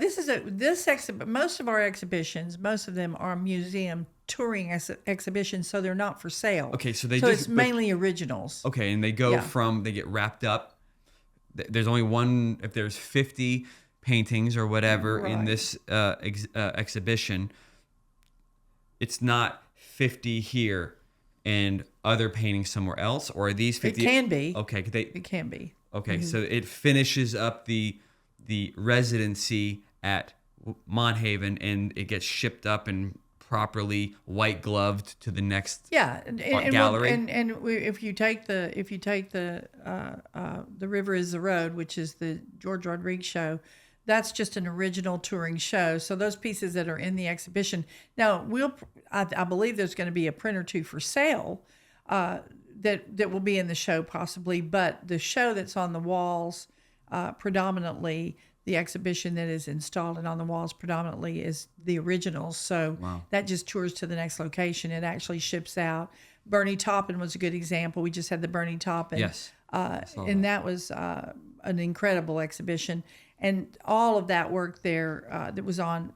most of our exhibitions, most of them are museum touring exhibitions, so they're not for sale. Okay, so it's mainly originals. Okay, and they go they get wrapped up. There's only one. If there's 50 paintings or whatever in this exhibition, it's not 50 here and other paintings somewhere else, or are these 50? It can be. Okay, it can be. Okay, so it finishes up the residency at Monhaven, and it gets shipped up and properly white gloved to the next gallery. If you take the River is the Road, which is the George Rodriguez show, that's just an original touring show. So those pieces that are in the exhibition now, I believe there's going to be a print or two for sale that will be in the show possibly, but the show that's on the walls predominantly. The exhibition that is installed and on the walls predominantly is the originals. So that just tours to the next location. It actually ships out. Bernie Taupin was a good example. We just had the Bernie Taupin. Yes. And that was an incredible exhibition. And all of that work there that was on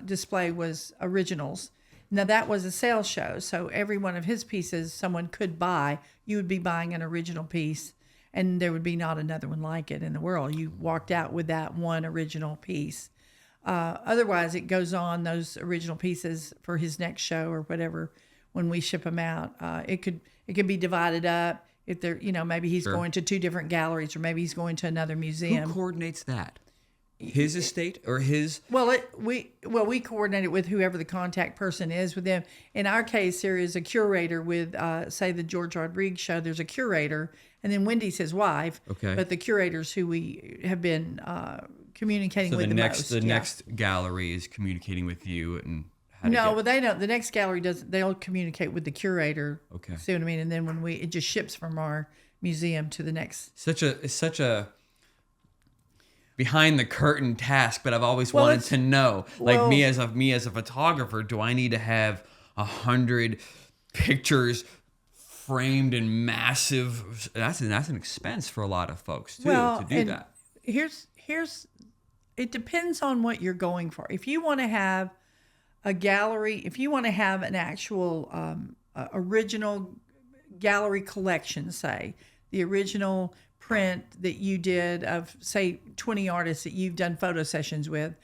display was originals. Now that was a sales show. So every one of his pieces someone could buy. You would be buying an original piece. And there would be not another one like it in the world. You walked out with that one original piece. Otherwise, it goes on, those original pieces for his next show or whatever, when we ship them out. It could be divided up. If they're, maybe he's going to two different galleries or maybe he's going to another museum. Who coordinates that? his estate or his? Well, we coordinate it with whoever the contact person is with them. In our case, there is a curator with, say, the George Rodriguez show. There's a curator, and then Wendy's his wife. Okay. But the curators who we have been communicating with the most. The next gallery is communicating with you and. Well, they don't. The next gallery doesn't. They'll communicate with the curator. Okay. See what I mean? And then when it just ships from our museum to the next. It's such a behind the curtain task, but I've always wanted to know. Like me as a photographer, do I need to have 100 pictures framed in massive? That's an expense for a lot of folks too to do that. Here's it depends on what you're going for. If you want to have a gallery, if you want to have an actual original gallery collection, say the original print that you did of, say, 20 artists that you've done photo sessions with,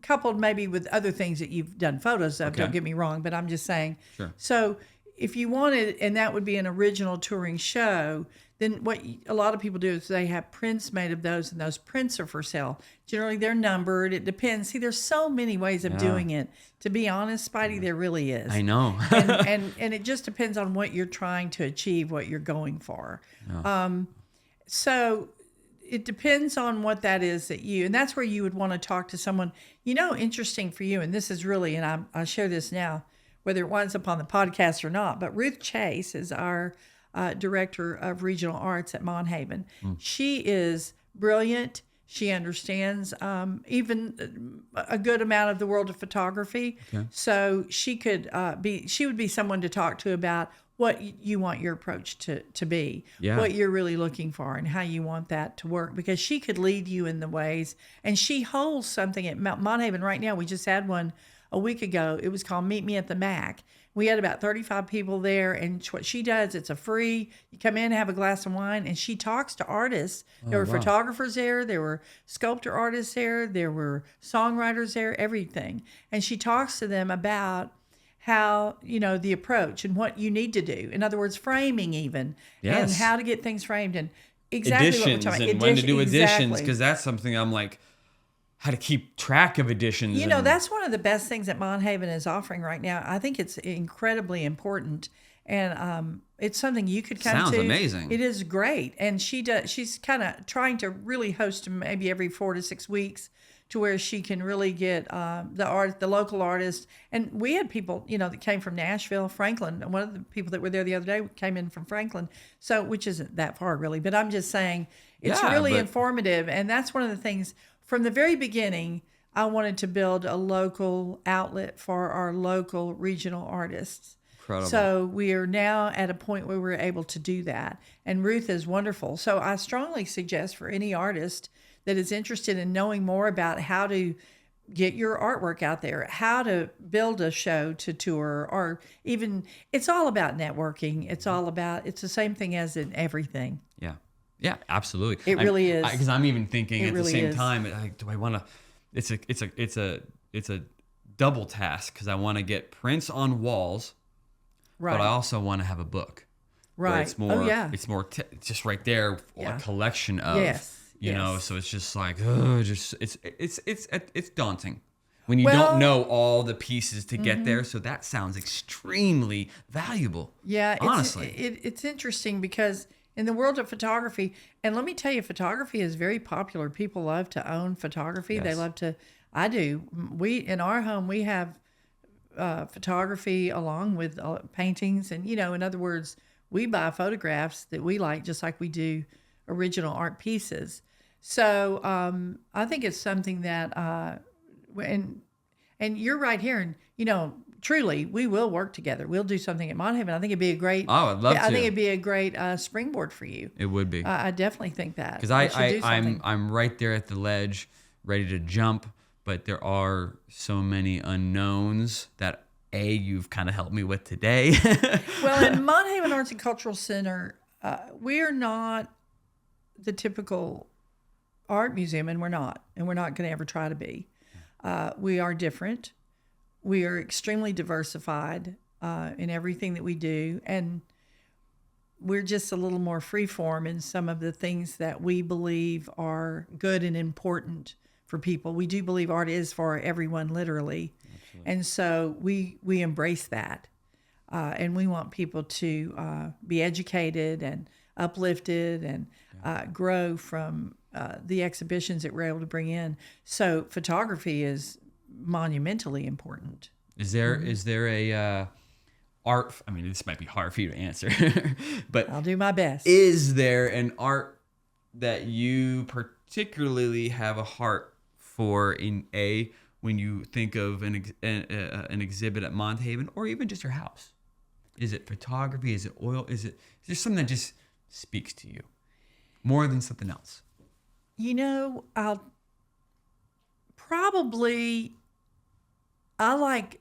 coupled maybe with other things that you've done photos of, don't get me wrong, but I'm just saying. Sure. So if you wanted, and that would be an original touring show, then what a lot of people do is they have prints made of those, and those prints are for sale. Generally, they're numbered. It depends. See, there's so many ways of doing it. To be honest, Spidey, there really is. I know. and it just depends on what you're trying to achieve, what you're going for. Yeah. So it depends on what that is and that's where you would want to talk to someone, interesting for you. And this is really, and I'll share this now, whether it winds up on the podcast or not, but Ruth Chase is our director of regional arts at Monhaven. She is brilliant. She understands even a good amount of the world of photography. Okay. So she would be someone to talk to about what you want your approach to be, what you're really looking for, and how you want that to work, because she could lead you in the ways. And she holds something at Monhaven right now. We just had one a week ago. It was called Meet Me at the Mac. We had about 35 people there, and what she does, it's a free, you come in, have a glass of wine, and she talks to artists. There were photographers there, there were sculptor artists there were songwriters there, everything. And she talks to them about how, the approach and what you need to do. In other words, framing even, and how to get things framed, and exactly editions, what we're talking about. And when to do editions, because that's something I'm like, how to keep track of editions. That's one of the best things that Monhaven is offering right now. I think it's incredibly important, and it's something you could come to. Sounds amazing. It is great, and she's kind of trying to really host maybe every 4 to 6 weeks, to where she can really get the local artists. And we had people, that came from Nashville, Franklin. One of the people that were there the other day came in from Franklin, so which isn't that far really. But I'm just saying it's really informative, and that's one of the things. From the very beginning, I wanted to build a local outlet for our local regional artists. Incredible. So we are now at a point where we're able to do that. And Ruth is wonderful. So I strongly suggest for any artist that is interested in knowing more about how to get your artwork out there, how to build a show to tour, or even, it's all about networking. It's the same thing as in everything. Yeah. Yeah, absolutely. It really is. Because I'm even thinking at the same time, do I want to? It's a double task, because I want to get prints on walls, but I also want to have a book. Right. It's more. It's more just right there, a collection of. Yes. You know, so it's just like, it's daunting when you don't know all the pieces to get there. So that sounds extremely valuable. Yeah, honestly, it's interesting because in the world of photography, and let me tell you, photography is very popular. People love to own photography. Yes. They love to. I do. In our home, we have photography along with paintings, and in other words, we buy photographs that we like, just like we do original art pieces. So I think it's something that, and you're right here, and truly, we will work together. We'll do something at Monhaven. I think it'd be a great. Oh, I'd love to. I think it'd be a great springboard for you. It would be. I definitely think that. Because I'm right there at the ledge, ready to jump, but there are so many unknowns that you've kind of helped me with today. Well, in Monhaven Arts and Cultural Center, we are not the typical art museum, and we're not going to ever try to be. We are different. We are extremely diversified in everything that we do, and we're just a little more freeform in some of the things that we believe are good and important for people. We do believe art is for everyone, literally. Absolutely. And so we embrace that. And we want people to be educated and uplifted and grow from the exhibitions that we're able to bring in. So photography is monumentally important. Is there a art? I mean, this might be hard for you to answer, but I'll do my best. Is there an art that you particularly have a heart for when you think of an exhibit at Monthaven, or even just your house? Is it photography? Is it oil? Is there something that just speaks to you more than something else? I like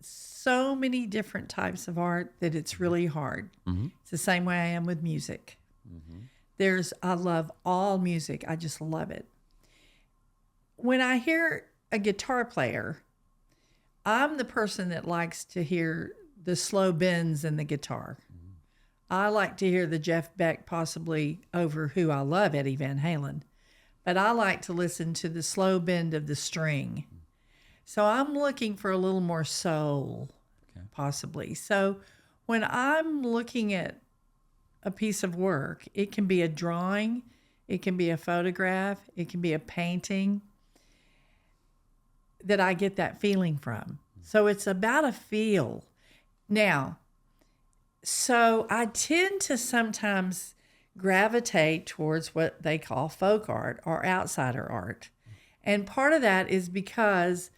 so many different types of art that it's really hard. Mm-hmm. It's the same way I am with music. Mm-hmm. I love all music. I just love it. When I hear a guitar player, I'm the person that likes to hear the slow bends in the guitar. Mm-hmm. I like to hear the Jeff Beck, possibly over who I love, Eddie Van Halen. But I like to listen to the slow bend of the string. Mm-hmm. So I'm looking for a little more soul, possibly. So when I'm looking at a piece of work, it can be a drawing, it can be a photograph, it can be a painting, that I get that feeling from. So it's about a feel. Now, so I tend to sometimes gravitate towards what they call folk art or outsider art. And part of that is because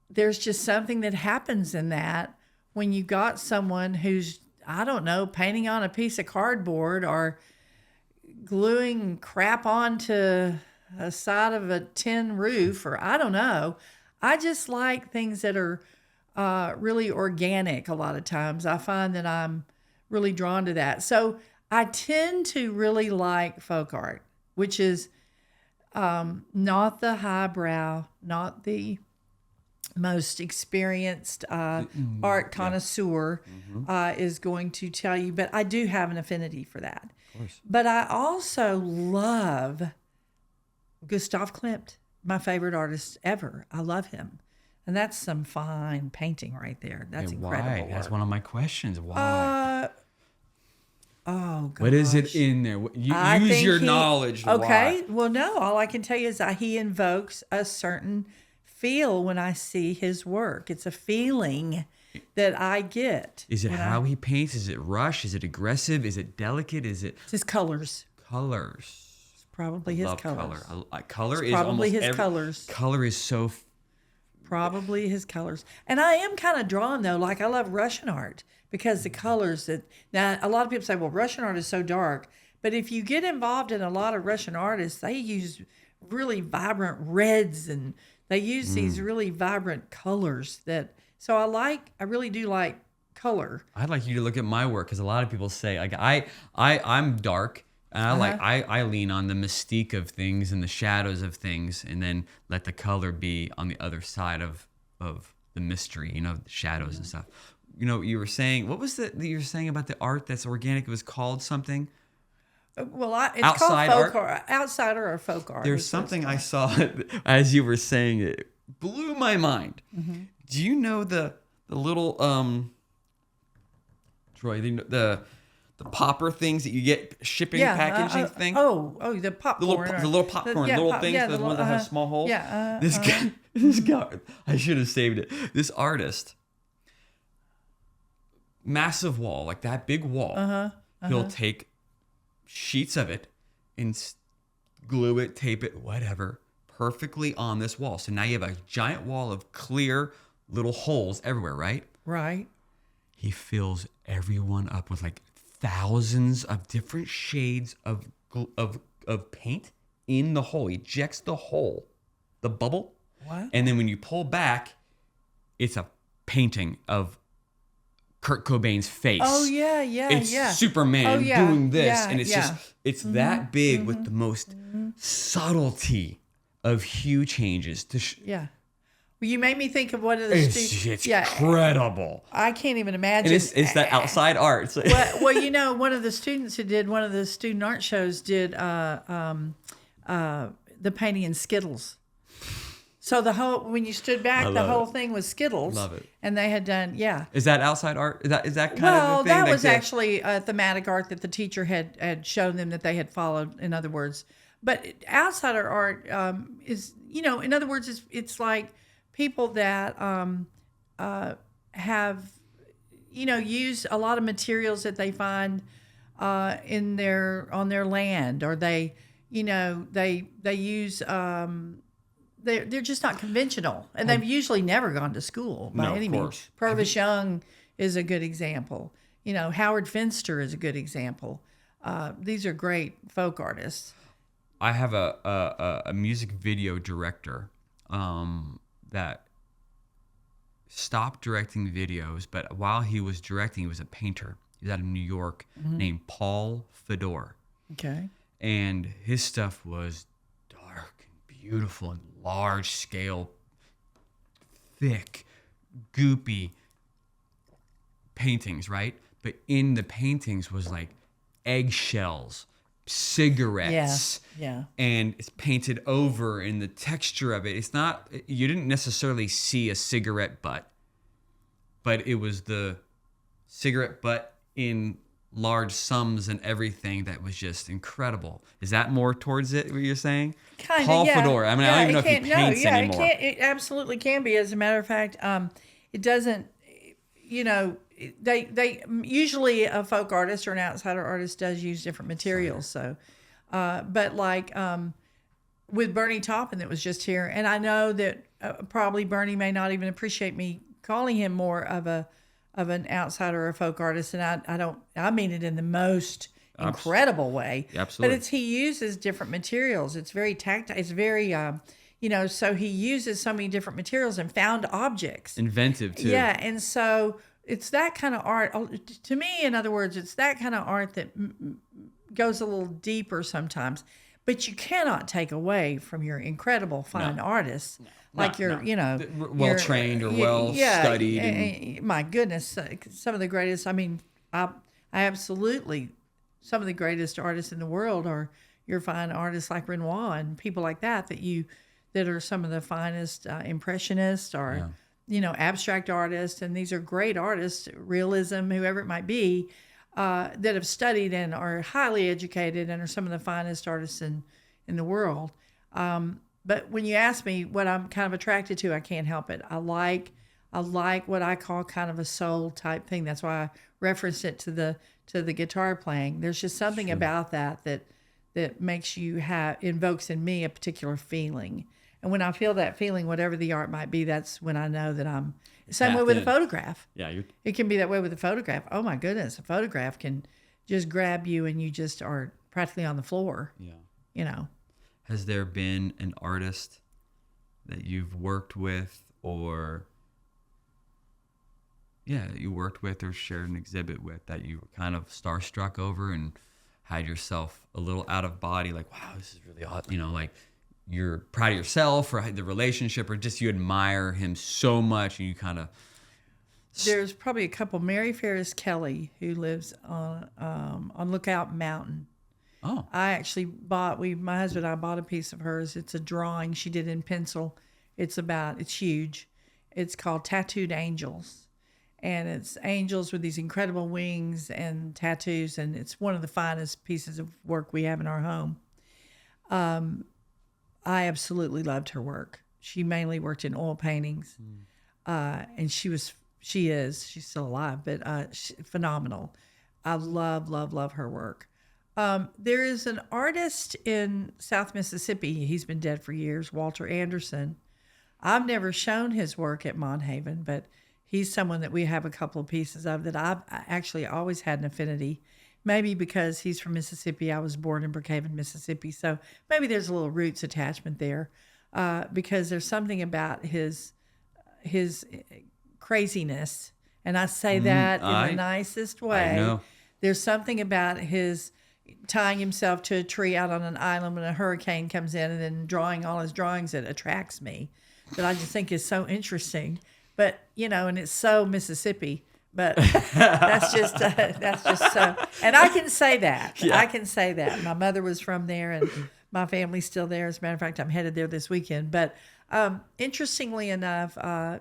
there's just something that happens in that when you got someone who's, I don't know, painting on a piece of cardboard or gluing crap onto a side of a tin roof, or I don't know. I just like things that are really organic a lot of times. I find that I'm really drawn to that. So I tend to really like folk art, which is not the highbrow, not the most experienced art connoisseur is going to tell you, but I do have an affinity for that. Of course. But I also love Gustav Klimt, my favorite artist ever. I love him. And that's some fine painting right there. That's incredible. Why? That's one of my questions. Why? Oh, gosh. What is it in there? Use your knowledge. Okay. Why? Well, no. All I can tell you is that he invokes a certain feel when I see his work. It's a feeling that I get. Is it how he paints? Is it rush? Is it aggressive? Is it delicate? Is it... It's his colors. Colors. It's probably his colors. Color is probably his colors. Color is so... Probably his colors. And I am kind of drawn, though. Like, I love Russian art because the colors that... Now, a lot of people say, well, Russian art is so dark. But if you get involved in a lot of Russian artists, they use really vibrant reds and they use these really vibrant colors that... So I really do like color. I'd like you to look at my work because a lot of people say, like, I'm dark. And I lean on the mystique of things and the shadows of things, and then let the color be on the other side of the mystery, the shadows and stuff. You were saying, what was that you were saying about the art that's organic? It was called something. Well, it's outside called folk art, outsider or folk art. There's something I saw as you were saying it blew my mind. Mm-hmm. Do you know the little Troy, the popper things that you get shipping packaging thing? The popcorn. The little popcorn, little things, the ones that have small holes. This guy, I should have saved it. This artist, massive wall, like that big wall. He'll take sheets of it and glue it, tape it, whatever, perfectly on this wall. So now you have a giant wall of clear little holes everywhere, right? Right. He fills everyone up with like thousands of different shades of paint in the hole. He ejects the hole, the bubble. What? And then when you pull back, it's a painting of Kurt Cobain's face. Oh, It's Superman doing this. And it's just, it's that big with the most subtlety of hue changes. Well, you made me think of one of the students. It's incredible. I can't even imagine. And it's that outside art. Well, one of the students who did one of the student art shows did the painting in Skittles. So when you stood back, the whole thing was Skittles. Love it. And they had done, Is that outside art? Is that kind of the thing? Well, that was actually a thematic art that the teacher had shown them that they had followed, in other words. But outsider art is, in other words, it's like people that have, used a lot of materials that they find on their land, or they use they're just not conventional, and they've usually never gone to school by any means. Purvis Young is a good example. Howard Finster is a good example. These are great folk artists. I have a music video director that stopped directing videos, but while he was directing, he was a painter. He's out of New York, named Paul Fedor. Okay. And his stuff was dark and beautiful and large scale, thick, goopy paintings, right? But in the paintings was like eggshells, cigarettes. Yeah. And it's painted over, and the texture of it, it's not, you didn't necessarily see a cigarette butt, but it was the cigarette butt in large sums and everything that was just incredible. Is that more towards it, what you're saying? Kind of, Paul yeah. Fedor. I mean, I don't even know if he paints anymore. It absolutely can be. As a matter of fact, it doesn't, they usually a folk artist or an outsider artist does use different materials. So, but like with Bernie Taupin that was just here, and I know that probably Bernie may not even appreciate me calling him more of an outsider or a folk artist, and I mean it in the most incredible way. Absolutely. But he uses different materials. It's very tactile. It's very so he uses so many different materials and found objects. Inventive too. Yeah, and so it's that kind of art. To me, in other words, it's that kind of art that goes a little deeper sometimes. But you cannot take away from your incredible fine artists. Like well trained or well studied. My goodness, some of the greatest. I mean, I absolutely, some of the greatest artists in the world are your fine artists like Renoir and people like that that are some of the finest impressionists or abstract artists, and these are great artists, realism, whoever it might be, that have studied and are highly educated and are some of the finest artists in the world. But when you ask me what I'm kind of attracted to, I can't help it. I like what I call kind of a soul type thing. That's why I referenced it to the guitar playing. There's just something about that makes invokes in me a particular feeling. And when I feel that feeling, whatever the art might be, that's when I know that I'm same way with a photograph. Yeah, it can be that way with a photograph. Oh my goodness, a photograph can just grab you and you just are practically on the floor. Yeah. Has there been an artist that you've worked with or shared an exhibit with that you were kind of starstruck over and had yourself a little out of body, like, wow, this is really awesome, like you're proud of yourself or the relationship, or just you admire him so much and you kind of... There's probably a couple. Mary Ferris Kelly, who lives on Lookout Mountain. Oh. I actually my husband and I bought a piece of hers. It's a drawing she did in pencil. It's huge. It's called Tattooed Angels. And it's angels with these incredible wings and tattoos. And it's one of the finest pieces of work we have in our home. I absolutely loved her work. She mainly worked in oil paintings. And she's still alive, but phenomenal. I love her work. There is an artist in South Mississippi. He's been dead for years, Walter Anderson. I've never shown his work at Monhaven, but he's someone that we have a couple of pieces of that I've actually always had an affinity. Maybe because he's from Mississippi. I was born in Brookhaven, Mississippi. So maybe there's a little roots attachment there because there's something about his craziness. And I say that in the nicest way. I know. There's something about his tying himself to a tree out on an island when a hurricane comes in and then drawing all his drawings that attracts me, that I just think is so interesting. But, and it's so Mississippi. But that's just so. And I can say that. Yeah. I can say that. My mother was from there and my family's still there. As a matter of fact, I'm headed there this weekend. But Interestingly enough,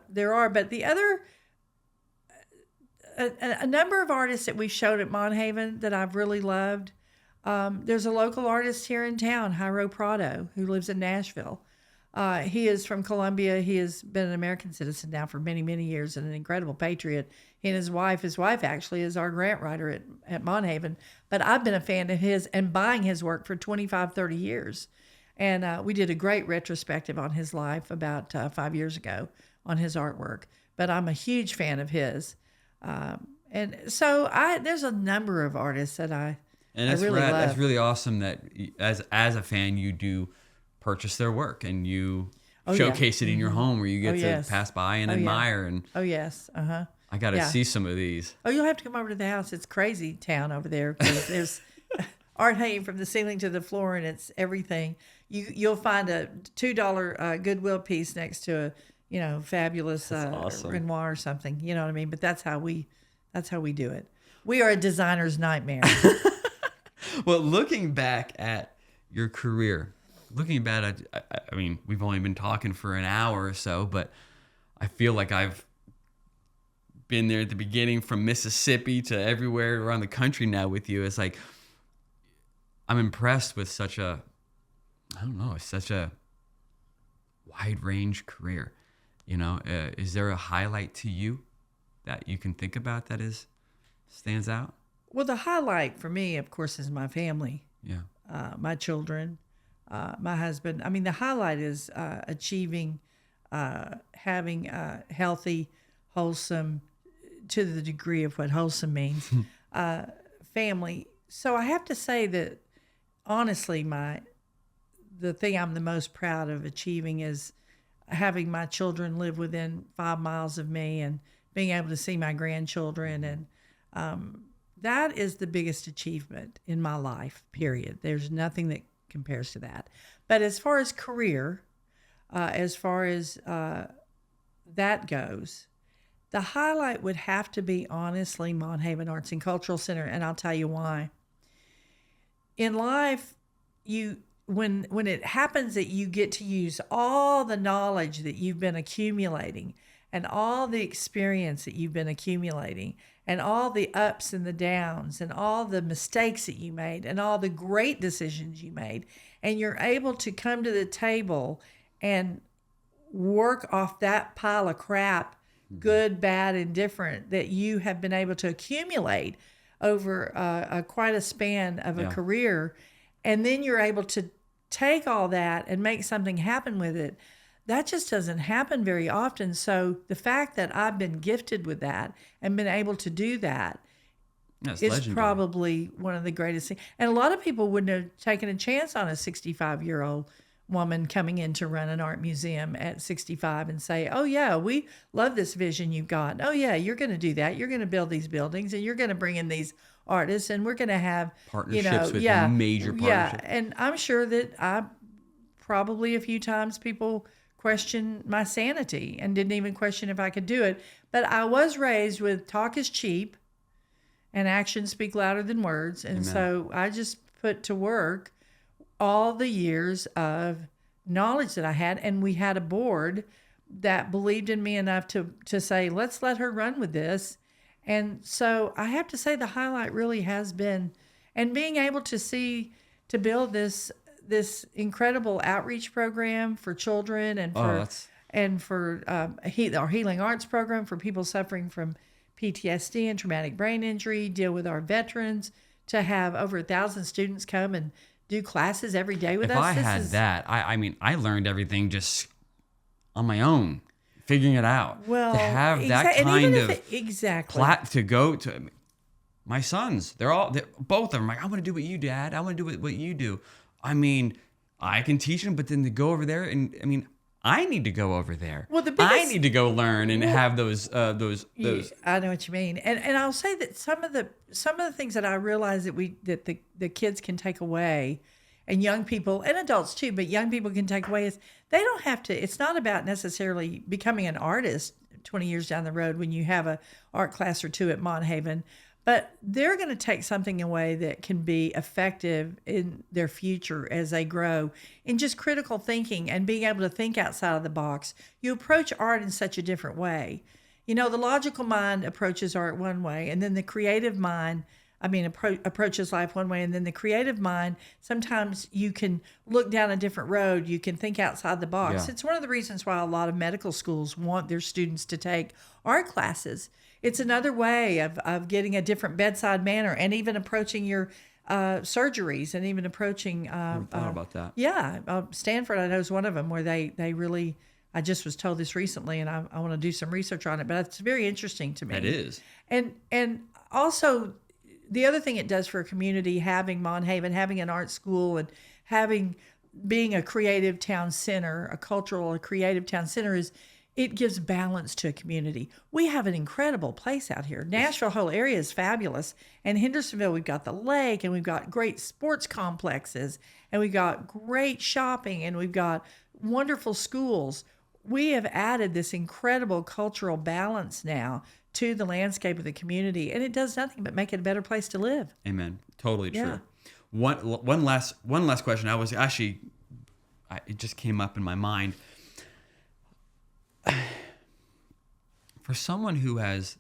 there are, but the other, a number of artists that we've showed at Monhaven that I've really loved. There's a local artist here in town, Jairo Prado, who lives in Nashville. He is from Colombia. He has been an American citizen now for many, many years and an incredible patriot. He and his wife actually is our grant writer at Monhaven. But I've been a fan of his and buying his work for 25, 30 years. And we did a great retrospective on his life about 5 years ago on his artwork. But I'm a huge fan of his. And so there's a number of artists that I really love. That's really awesome that as a fan, you do purchase their work and you showcase it in your home where you get to pass by and admire. And yes. Uh-huh. I got to see some of these. Oh, you'll have to come over to the house. It's crazy town over there. There's art hanging from the ceiling to the floor, and it's everything. You'll find a $2 Goodwill piece next to a fabulous awesome. Renoir or something. You know what I mean? But that's how we do it. We are a designer's nightmare. Well, looking back at your career, I mean, we've only been talking for an hour or so, but I feel like I've been there at the beginning from Mississippi to everywhere around the country now with you. It's like, I'm impressed with such a wide range career. Is there a highlight to you that you can think about that stands out? Well, the highlight for me, of course, is my family. Yeah. My children, my husband. I mean, the highlight is achieving, having a healthy, wholesome, to the degree of what wholesome means, family. So I have to say that, honestly, the thing I'm the most proud of achieving is having my children live within 5 miles of me and being able to see my grandchildren. And that is the biggest achievement in my life, period. There's nothing that compares to that. But as far as career, as far as that goes, the highlight would have to be, honestly, Monhaven Arts and Cultural Center, and I'll tell you why. In life, when it happens that you get to use all the knowledge that you've been accumulating and all the experience that you've been accumulating and all the ups and the downs and all the mistakes that you made and all the great decisions you made, and you're able to come to the table and work off that pile of crap, good, bad, and different, that you have been able to accumulate over quite a span of a career, and then you're able to take all that and make something happen with it. That just doesn't happen very often. So the fact that I've been gifted with that and been able to do that is legendary. Probably one of the greatest things. And a lot of people wouldn't have taken a chance on a 65-year-old woman coming in to run an art museum at 65 and say, oh yeah, we love this vision you've got. Oh yeah, you're going to do that. You're going to build these buildings and you're going to bring in these artists and we're going to have partnerships with major partnerships. Yeah, and I'm sure that I probably a few times people questioned my sanity and didn't even question if I could do it. But I was raised with talk is cheap and actions speak louder than words. And Amen. So I just put to work all the years of knowledge that I had. And we had a board that believed in me enough to say, let's let her run with this. And so I have to say the highlight really has been, and being able to build this incredible outreach program for children and for our healing arts program for people suffering from PTSD and traumatic brain injury, deal with our veterans, to have over 1,000 students come and do classes every day with us. If I had that, I mean, I learned everything just on my own, figuring it out. Well, to have that kind of exactly to go to my sons, they're both of them like, I want to do what you, Dad. I want to do what you do. I mean, I can teach them, but then to go over there and I need to go over there. Well, I need to go learn and have those. I know what you mean, and I'll say that some of the things that I realize that the kids can take away, and young people and adults too, but young people can take away is they don't have to. It's not about necessarily becoming an artist 20 years down the road when you have a art class or two at Monhaven, But they're going to take something away that can be effective in their future as they grow in just critical thinking and being able to think outside of the box. You approach art in such a different way. You know, the logical mind approaches art one way, and then the creative mind, approaches life one way, and then the creative mind, sometimes you can look down a different road. You can think outside the box. Yeah. It's one of the reasons why a lot of medical schools want their students to take art classes. It's another way of getting a different bedside manner and even approaching your surgeries and even approaching. I thought about that. Yeah. Stanford, I know, is one of them where they really, I just was told this recently and I want to do some research on it, but it's very interesting to me. It is. And also, the other thing it does for a community, having Monhaven, having an art school and being a creative town center, a cultural, a creative town center, is it gives balance to a community. We have an incredible place out here. Nashville whole area is fabulous. And Hendersonville, we've got the lake and we've got great sports complexes and we've got great shopping and we've got wonderful schools. We have added this incredible cultural balance now to the landscape of the community, and it does nothing but make it a better place to live. Amen. Totally Yeah. true. One last question. It just came up in my mind. For someone who has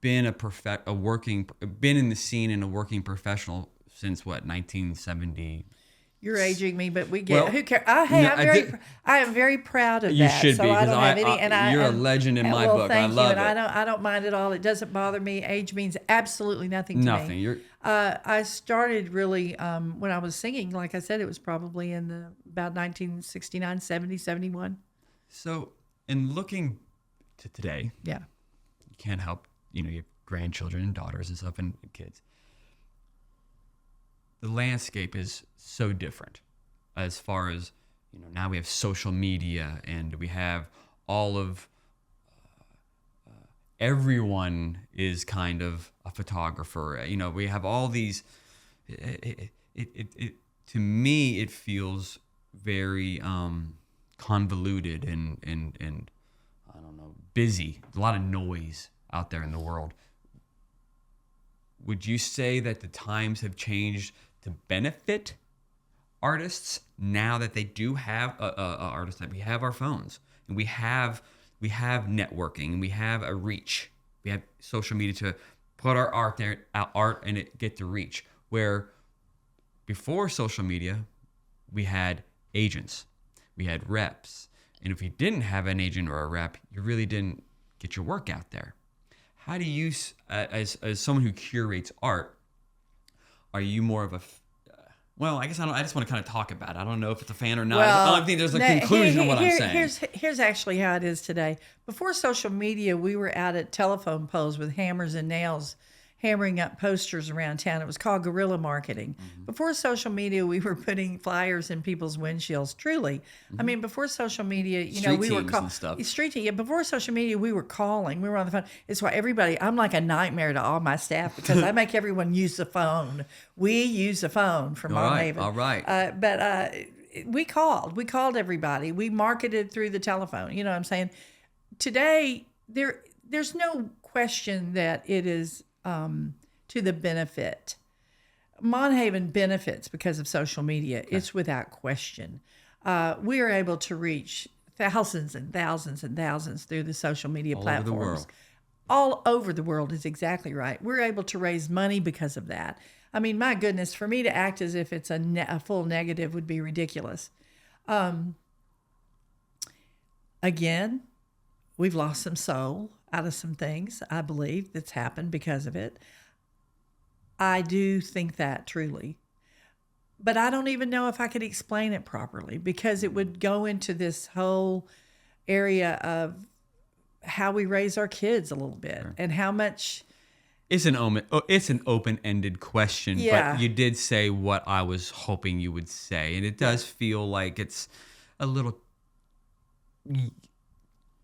been been in the scene and a working professional since 1970. You're aging me, but we get. Well, Who cares? I am very proud of You that. should so be, I because don't have any. you're a legend in my well, book. Thank I love you, and it. I don't mind at all. It doesn't bother me. Age means absolutely nothing to me. Nothing. I started really when I was singing. Like I said, it was probably in about 1969, 70, 71. So, in looking to today, Yeah. you can't help, your grandchildren and daughters and stuff and kids. The landscape is so different as far as, now we have social media and we have all of, everyone is kind of a photographer. We have all these, to me, it feels very convoluted and I don't know, busy. A lot of noise out there in the world. Would you say that the times have changed to benefit artists now that they do have artists, that we have our phones and we have networking and we have a reach, we have social media to put our art and it get to reach, where before social media we had agents, we had reps, and if you didn't have an agent or a rep, you really didn't get your work out there. How do you, as someone who curates art, are you more of a well, I guess I just want to kind of talk about it. I don't know if it's a fan or not. Well, I don't think there's a conclusion of what I'm saying. Here's actually how it is today. Before social media, we were out at telephone poles with hammers and nails, hammering up posters around town. It was called guerrilla marketing. Mm-hmm. Before social media, we were putting flyers in people's windshields. Truly, mm-hmm. Before social media, we were calling street team. Yeah, before social media, we were calling. We were on the phone. It's why I'm like a nightmare to all my staff because I make everyone use the phone. We use the phone from Monhaven. All right. But we called everybody. We marketed through the telephone. You know what I'm saying? Today, there's no question that it is to the benefit. Monhaven benefits because of social media. Okay. It's without question. We are able to reach thousands and thousands and thousands through the social media platforms. Over the world. All over the world is exactly right. We're able to raise money because of that. My goodness, for me to act as if it's a full negative would be ridiculous. Again, we've lost some soul out of some things, I believe, that's happened because of it. I do think that truly. But I don't even know if I could explain it properly because it would go into this whole area of how we raise our kids a little bit and how much... It's an open-ended question, yeah. But you did say what I was hoping you would say, and it does feel like it's a little...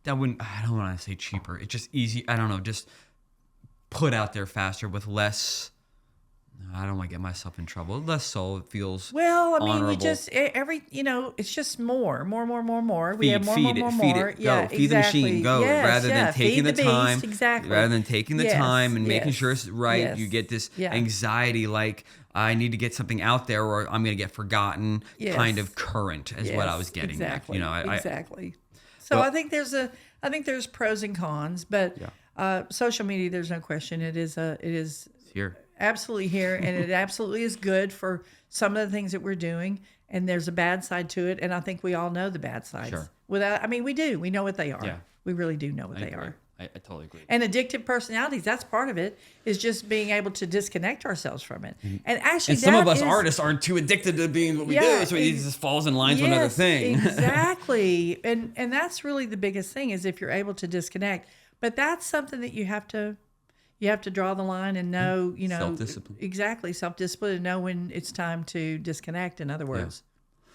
I don't want to say cheaper. It's just easy. I don't know, just put out there faster with less I don't want to get myself in trouble. Less so, it feels Well, I mean, honorable. we just it's just more. We have more. Feed it, Yeah, go. Feed the machine, go. Yes, rather than taking feed the time, beast, exactly. rather than taking the Yes, time and making yes, sure it's right, yes. you get this Yeah. anxiety like I need to get something out there or I'm going to get forgotten. Yes. Kind of current is what I was getting exactly, at. Exactly. So Well- I think there's pros and cons, but social media, there's no question, it is It's here. absolutely here, and it absolutely is good for some of the things that we're doing. And there's a bad side to it, and I think we all know the bad sides. Sure. We do. We know what they are. Yeah. We really do know what I they agree. are. I totally agree. And addictive personalities, that's part of it, is just being able to disconnect ourselves from it. And actually, And some of that us is- artists aren't too addicted to being what we Yeah, do, so it just falls in line to Yes, another thing. Exactly. And that's really the biggest thing, is if you're able to disconnect. But that's something that you have to draw the line and know, Self-discipline. Exactly, self-discipline, and know when it's time to disconnect. In other words,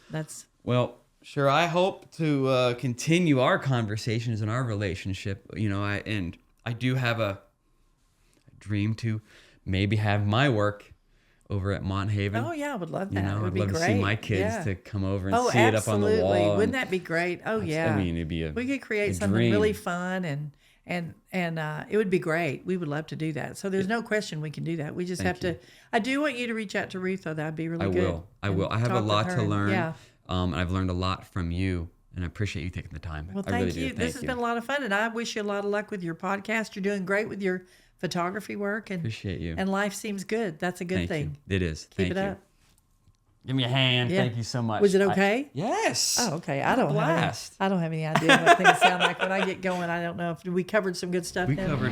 that's Well, sure. I hope to continue our conversations in our relationship. I do have a dream to maybe have my work over at Monthaven. Oh yeah, I would love that. It would I'd be love great. to see my kids Yeah. to come over and Oh, see it up on the absolutely. wall. Wouldn't that be great? Oh yeah. I mean, it'd be we could create a something dream. really fun and it would be great. We would love to do that. So there's no question we can do that. We just have to. I do want you to reach out to Ruth, though. That'd be really good. I will. I have a talk with lot her to and- learn. Yeah. And I've learned a lot from you, and I appreciate you taking the time. Well, I thank really you. do. This has been a lot of fun, and I wish you a lot of luck with your podcast. You're doing great with your photography work, and Appreciate you. And life seems good. That's a good Thank thing. you. It is. Keep Thank it you. up. Give me a hand. Yeah. Thank you so much. Was it okay? Yes. Oh, okay. What a blast. I don't have any idea what things sound like when I get going. I don't know if we covered some good stuff. We then. covered.